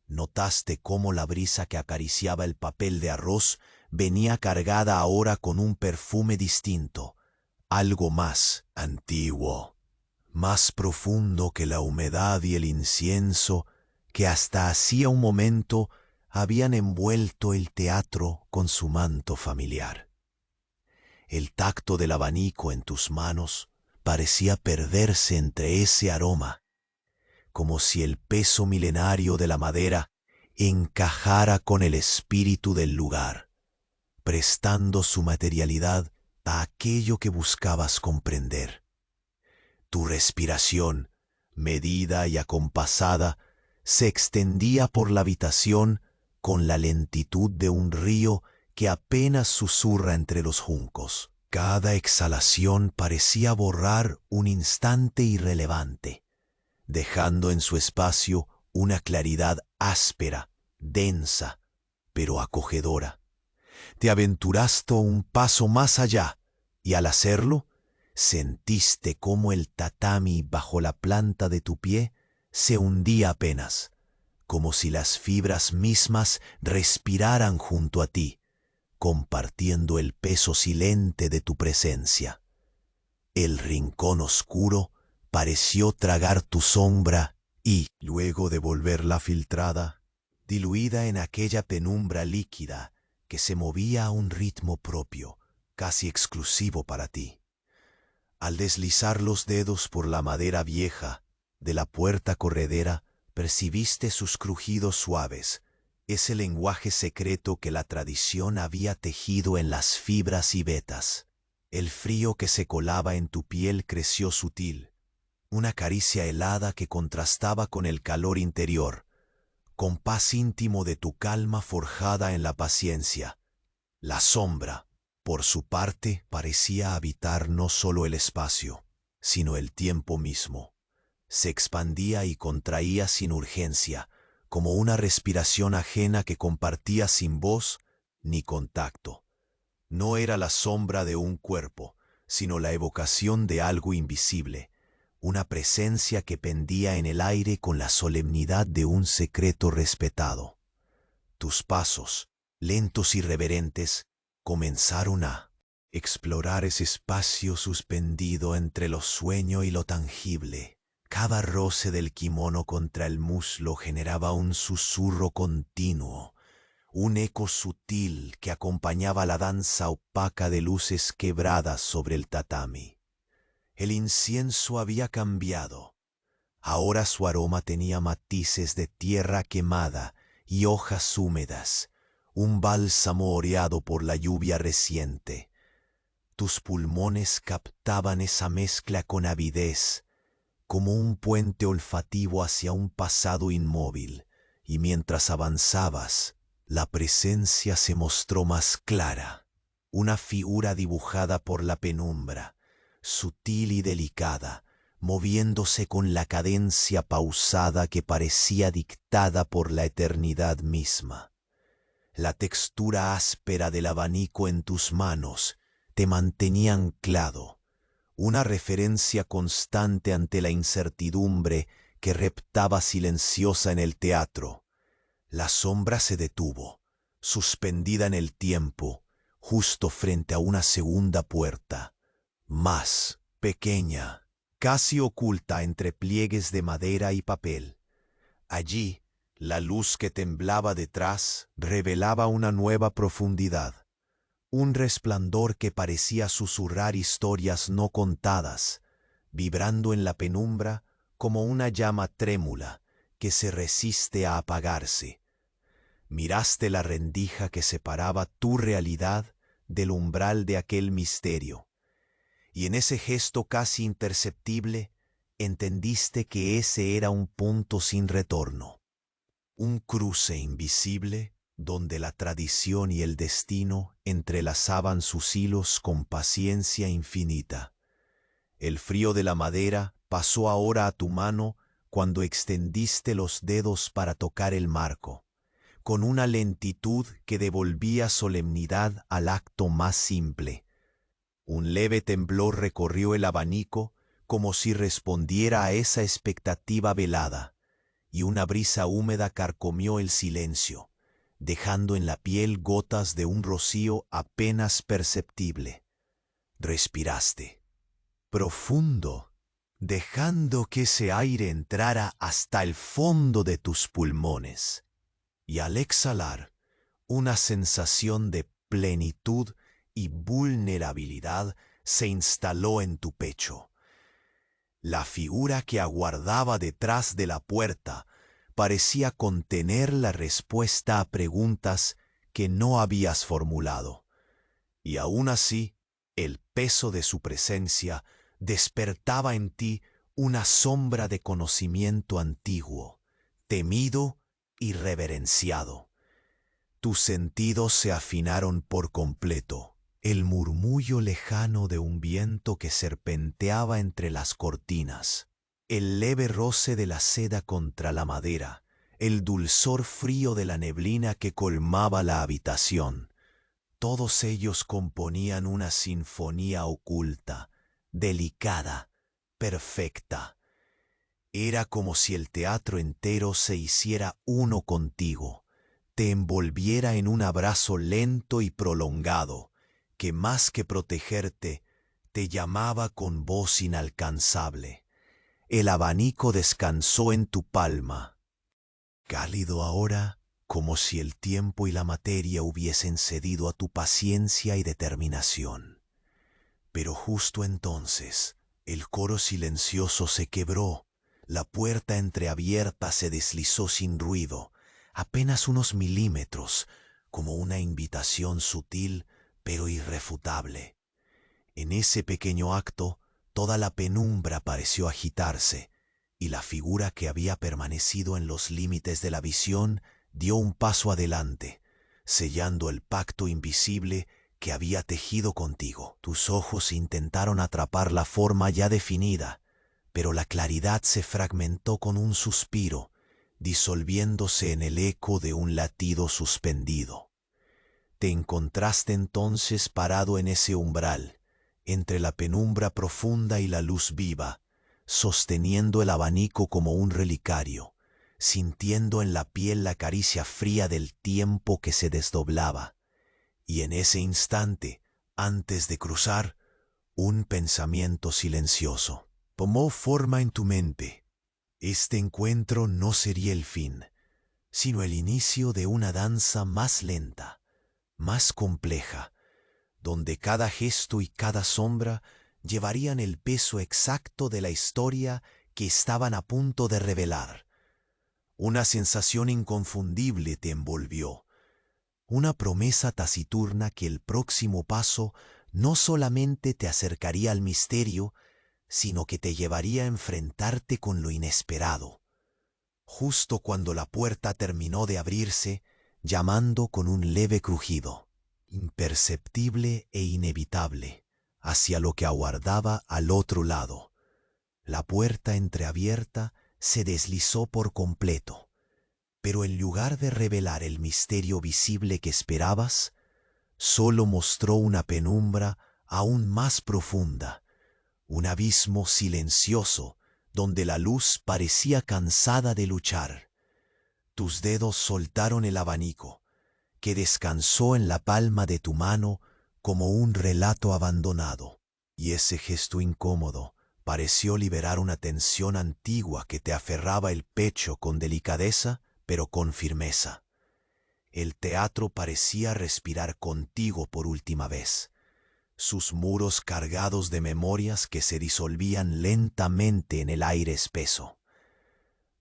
Notaste cómo la brisa que acariciaba el papel de arroz venía cargada ahora con un perfume distinto, algo más antiguo, más profundo que la humedad y el incienso que hasta hacía un momento habían envuelto el teatro con su manto familiar. El tacto del abanico en tus manos parecía perderse entre ese aroma, como si el peso milenario de la madera encajara con el espíritu del lugar, prestando su materialidad a aquello que buscabas comprender. Tu respiración, medida y acompasada, se extendía por la habitación con la lentitud de un río que apenas susurra entre los juncos. Cada exhalación parecía borrar un instante irrelevante, dejando en su espacio una claridad áspera, densa, pero acogedora. Te aventuraste un paso más allá y al hacerlo, sentiste cómo el tatami bajo la planta de tu pie se hundía apenas, como si las fibras mismas respiraran junto a ti, compartiendo el peso silente de tu presencia. El rincón oscuro pareció tragar tu sombra y, luego de volverla filtrada, diluida en aquella penumbra líquida que se movía a un ritmo propio, casi exclusivo para ti. Al deslizar los dedos por la madera vieja de la puerta corredera, percibiste sus crujidos suaves, ese lenguaje secreto que la tradición había tejido en las fibras y vetas. El frío que se colaba en tu piel creció sutil, una caricia helada que contrastaba con el calor interior, compás íntimo de tu calma forjada en la paciencia. La sombra, por su parte, parecía habitar no solo el espacio, sino el tiempo mismo. Se expandía y contraía sin urgencia, como una respiración ajena que compartía sin voz ni contacto. No era la sombra de un cuerpo, sino la evocación de algo invisible, una presencia que pendía en el aire con la solemnidad de un secreto respetado. Tus pasos, lentos y reverentes, comenzaron a explorar ese espacio suspendido entre lo sueño y lo tangible. Cada roce del kimono contra el muslo generaba un susurro continuo, un eco sutil que acompañaba la danza opaca de luces quebradas sobre el tatami. El incienso había cambiado. Ahora su aroma tenía matices de tierra quemada y hojas húmedas, un bálsamo oreado por la lluvia reciente. Tus pulmones captaban esa mezcla con avidez, como un puente olfativo hacia un pasado inmóvil, y mientras avanzabas, la presencia se mostró más clara, una figura dibujada por la penumbra, sutil y delicada, moviéndose con la cadencia pausada que parecía dictada por la eternidad misma. La textura áspera del abanico en tus manos te mantenía anclado, una referencia constante ante la incertidumbre que reptaba silenciosa en el teatro. La sombra se detuvo, suspendida en el tiempo, justo frente a una segunda puerta, más pequeña, casi oculta entre pliegues de madera y papel. Allí, la luz que temblaba detrás revelaba una nueva profundidad, un resplandor que parecía susurrar historias no contadas, vibrando en la penumbra como una llama trémula que se resiste a apagarse. Miraste la rendija que separaba tu realidad del umbral de aquel misterio, y en ese gesto casi imperceptible entendiste que ese era un punto sin retorno, un cruce invisible donde la tradición y el destino entrelazaban sus hilos con paciencia infinita. El frío de la madera pasó ahora a tu mano cuando extendiste los dedos para tocar el marco, con una lentitud que devolvía solemnidad al acto más simple. Un leve temblor recorrió el abanico como si respondiera a esa expectativa velada, y una brisa húmeda carcomió el silencio, dejando en la piel gotas de un rocío apenas perceptible. Respiraste profundo, dejando que ese aire entrara hasta el fondo de tus pulmones, y al exhalar, una sensación de plenitud y vulnerabilidad se instaló en tu pecho. La figura que aguardaba detrás de la puerta parecía contener la respuesta a preguntas que no habías formulado, y aún así, el peso de su presencia despertaba en ti una sombra de conocimiento antiguo, temido y reverenciado. Tus sentidos se afinaron por completo. El murmullo lejano de un viento que serpenteaba entre las cortinas, el leve roce de la seda contra la madera, el dulzor frío de la neblina que colmaba la habitación. Todos ellos componían una sinfonía oculta, delicada, perfecta. Era como si el teatro entero se hiciera uno contigo, te envolviera en un abrazo lento y prolongado, que más que protegerte, te llamaba con voz inalcanzable. El abanico descansó en tu palma, cálido ahora, como si el tiempo y la materia hubiesen cedido a tu paciencia y determinación. Pero justo entonces, el coro silencioso se quebró, la puerta entreabierta se deslizó sin ruido, apenas unos milímetros, como una invitación sutil pero irrefutable. En ese pequeño acto, toda la penumbra pareció agitarse, y la figura que había permanecido en los límites de la visión dio un paso adelante, sellando el pacto invisible que había tejido contigo. Tus ojos intentaron atrapar la forma ya definida, pero la claridad se fragmentó con un suspiro, disolviéndose en el eco de un latido suspendido. Te encontraste entonces parado en ese umbral, entre la penumbra profunda y la luz viva, sosteniendo el abanico como un relicario, sintiendo en la piel la caricia fría del tiempo que se desdoblaba. Y en ese instante, antes de cruzar, un pensamiento silencioso tomó forma en tu mente. Este encuentro no sería el fin, sino el inicio de una danza más lenta, más compleja, donde cada gesto y cada sombra llevarían el peso exacto de la historia que estaban a punto de revelar. Una sensación inconfundible te envolvió, una promesa taciturna que el próximo paso no solamente te acercaría al misterio, sino que te llevaría a enfrentarte con lo inesperado. Justo cuando la puerta terminó de abrirse, llamando con un leve crujido, imperceptible e inevitable, hacia lo que aguardaba al otro lado. La puerta entreabierta se deslizó por completo, pero en lugar de revelar el misterio visible que esperabas, solo mostró una penumbra aún más profunda, un abismo silencioso donde la luz parecía cansada de luchar. Tus dedos soltaron el abanico, que descansó en la palma de tu mano como un relato abandonado, y ese gesto incómodo pareció liberar una tensión antigua que te aferraba el pecho con delicadeza, pero con firmeza. El teatro parecía respirar contigo por última vez, sus muros cargados de memorias que se disolvían lentamente en el aire espeso.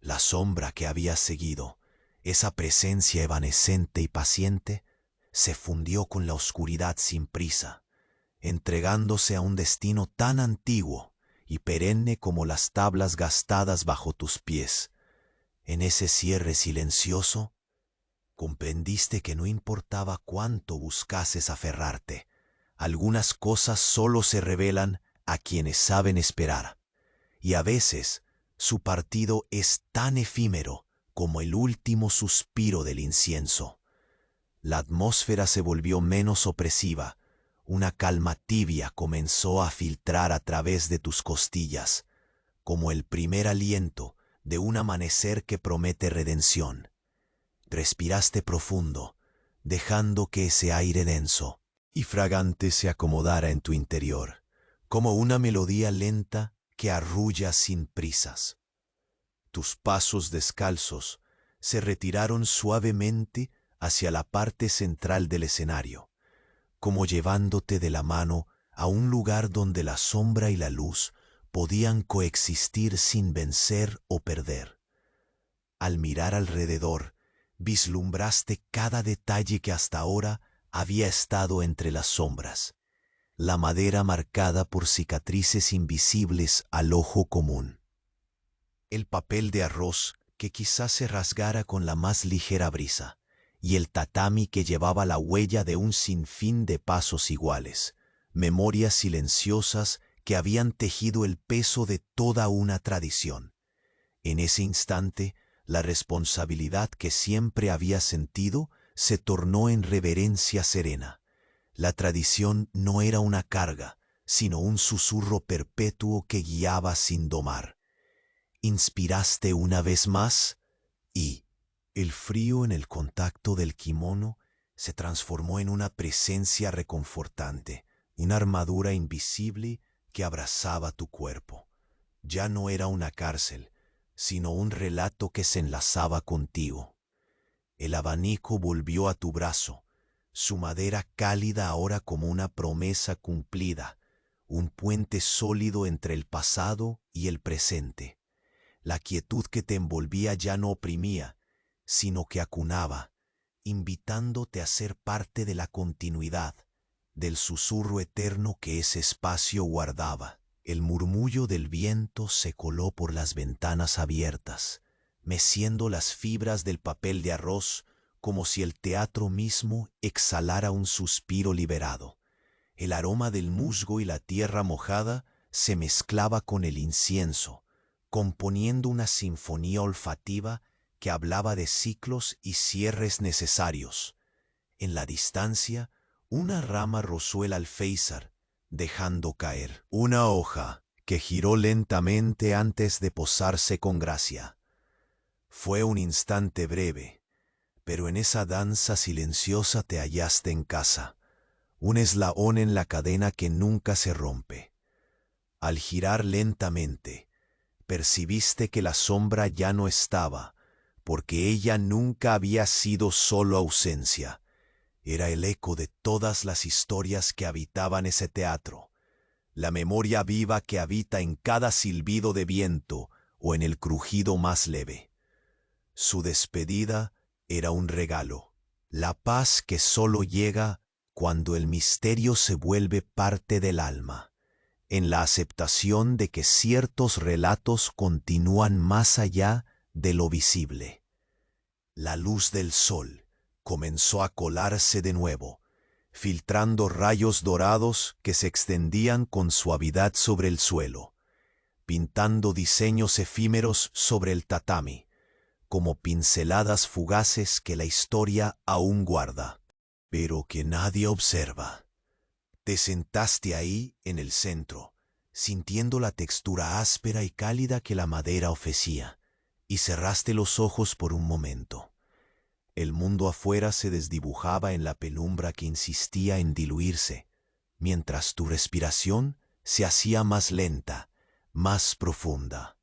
La sombra que había seguido, esa presencia evanescente y paciente, se fundió con la oscuridad sin prisa, entregándose a un destino tan antiguo y perenne como las tablas gastadas bajo tus pies. En ese cierre silencioso, comprendiste que no importaba cuánto buscases aferrarte, algunas cosas solo se revelan a quienes saben esperar, y a veces su partido es tan efímero como el último suspiro del incienso. La atmósfera se volvió menos opresiva, una calma tibia comenzó a filtrar a través de tus costillas, como el primer aliento de un amanecer que promete redención. Respiraste profundo, dejando que ese aire denso y fragante se acomodara en tu interior, como una melodía lenta que arrulla sin prisas. Tus pasos descalzos se retiraron suavemente hacia la parte central del escenario, como llevándote de la mano a un lugar donde la sombra y la luz podían coexistir sin vencer o perder. Al mirar alrededor, vislumbraste cada detalle que hasta ahora había estado entre las sombras, la madera marcada por cicatrices invisibles al ojo común, el papel de arroz que quizás se rasgara con la más ligera brisa, y el tatami que llevaba la huella de un sinfín de pasos iguales, memorias silenciosas que habían tejido el peso de toda una tradición. En ese instante, la responsabilidad que siempre había sentido se tornó en reverencia serena. La tradición no era una carga, sino un susurro perpetuo que guiaba sin domar. Inspiraste una vez más y el frío en el contacto del kimono se transformó en una presencia reconfortante, una armadura invisible que abrazaba tu cuerpo. Ya no era una cárcel, sino un relato que se enlazaba contigo. El abanico volvió a tu brazo, su madera cálida ahora como una promesa cumplida, un puente sólido entre el pasado y el presente. La quietud que te envolvía ya no oprimía, sino que acunaba, invitándote a ser parte de la continuidad, del susurro eterno que ese espacio guardaba. El murmullo del viento se coló por las ventanas abiertas, meciendo las fibras del papel de arroz como si el teatro mismo exhalara un suspiro liberado. El aroma del musgo y la tierra mojada se mezclaba con el incienso, componiendo una sinfonía olfativa que hablaba de ciclos y cierres necesarios. En la distancia, una rama rozó el alféizar, dejando caer una hoja que giró lentamente antes de posarse con gracia. Fue un instante breve, pero en esa danza silenciosa te hallaste en casa, un eslabón en la cadena que nunca se rompe. Al girar lentamente, percibiste que la sombra ya no estaba, porque ella nunca había sido solo ausencia. Era el eco de todas las historias que habitaban ese teatro, la memoria viva que habita en cada silbido de viento o en el crujido más leve. Su despedida era un regalo, la paz que solo llega cuando el misterio se vuelve parte del alma. en la aceptación de que ciertos relatos continúan más allá de lo visible. La luz del sol comenzó a colarse de nuevo, filtrando rayos dorados que se extendían con suavidad sobre el suelo, pintando diseños efímeros sobre el tatami, como pinceladas fugaces que la historia aún guarda, pero que nadie observa. Te sentaste ahí en el centro, sintiendo la textura áspera y cálida que la madera ofrecía, y cerraste los ojos por un momento. El mundo afuera se desdibujaba en la penumbra que insistía en diluirse, mientras tu respiración se hacía más lenta, más profunda.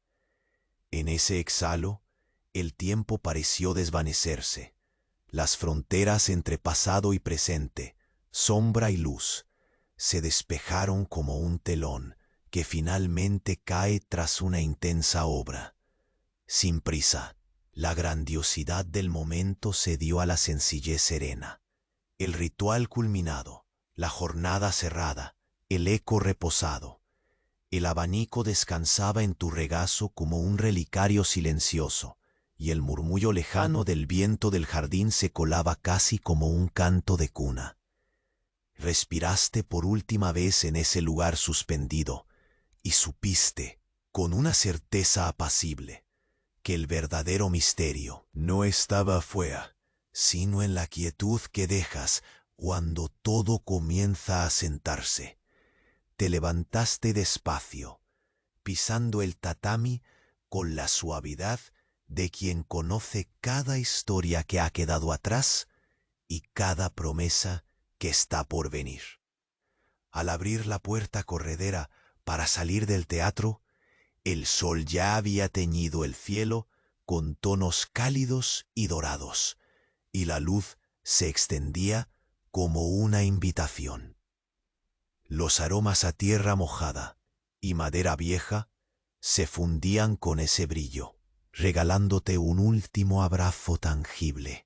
En ese exhalo, el tiempo pareció desvanecerse. Las fronteras entre pasado y presente, sombra y luz, se despejaron como un telón que finalmente cae tras una intensa obra. Sin prisa, la grandiosidad del momento cedió a la sencillez serena. El ritual culminado, la jornada cerrada, el eco reposado. El abanico descansaba en tu regazo como un relicario silencioso, y el murmullo lejano del viento del jardín se colaba casi como un canto de cuna. Respiraste por última vez en ese lugar suspendido, y supiste, con una certeza apacible, que el verdadero misterio no estaba afuera, sino en la quietud que dejas cuando todo comienza a sentarse. Te levantaste despacio, pisando el tatami con la suavidad de quien conoce cada historia que ha quedado atrás y cada promesa que está por venir. Al abrir la puerta corredera para salir del teatro, el sol ya había teñido el cielo con tonos cálidos y dorados, y la luz se extendía como una invitación. Los aromas a tierra mojada y madera vieja se fundían con ese brillo, regalándote un último abrazo tangible.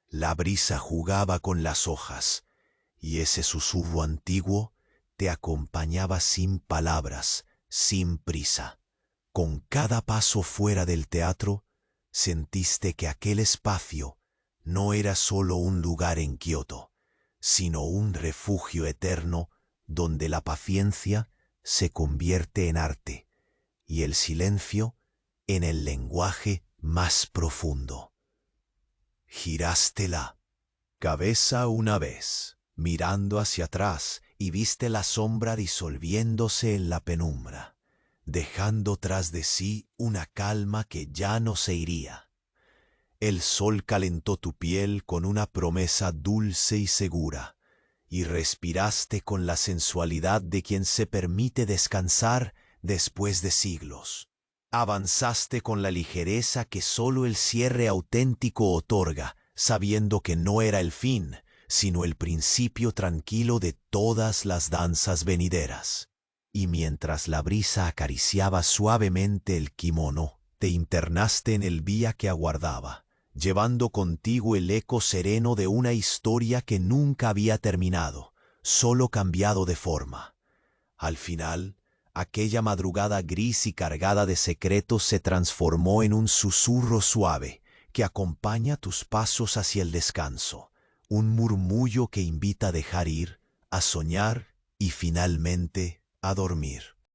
La brisa jugaba con las hojas, y ese susurro antiguo te acompañaba sin palabras, sin prisa. Con cada paso fuera del teatro, sentiste que aquel espacio no era solo un lugar en Kioto, sino un refugio eterno donde la paciencia se convierte en arte y el silencio en el lenguaje más profundo. Giraste la cabeza una vez, mirando hacia atrás, y viste la sombra disolviéndose en la penumbra, dejando tras de sí una calma que ya no se iría. El sol calentó tu piel con una promesa dulce y segura, y respiraste con la sensualidad de quien se permite descansar después de siglos. Avanzaste con la ligereza que solo el cierre auténtico otorga, sabiendo que no era el fin, sino el principio tranquilo de todas las danzas venideras. Y mientras la brisa acariciaba suavemente el kimono, te internaste en el vía que aguardaba, llevando contigo el eco sereno de una historia que nunca había terminado, solo cambiado de forma. Al final, aquella madrugada gris y cargada de secretos se transformó en un susurro suave que acompaña tus pasos hacia el descanso, un murmullo que invita a dejar ir, a soñar y finalmente a dormir.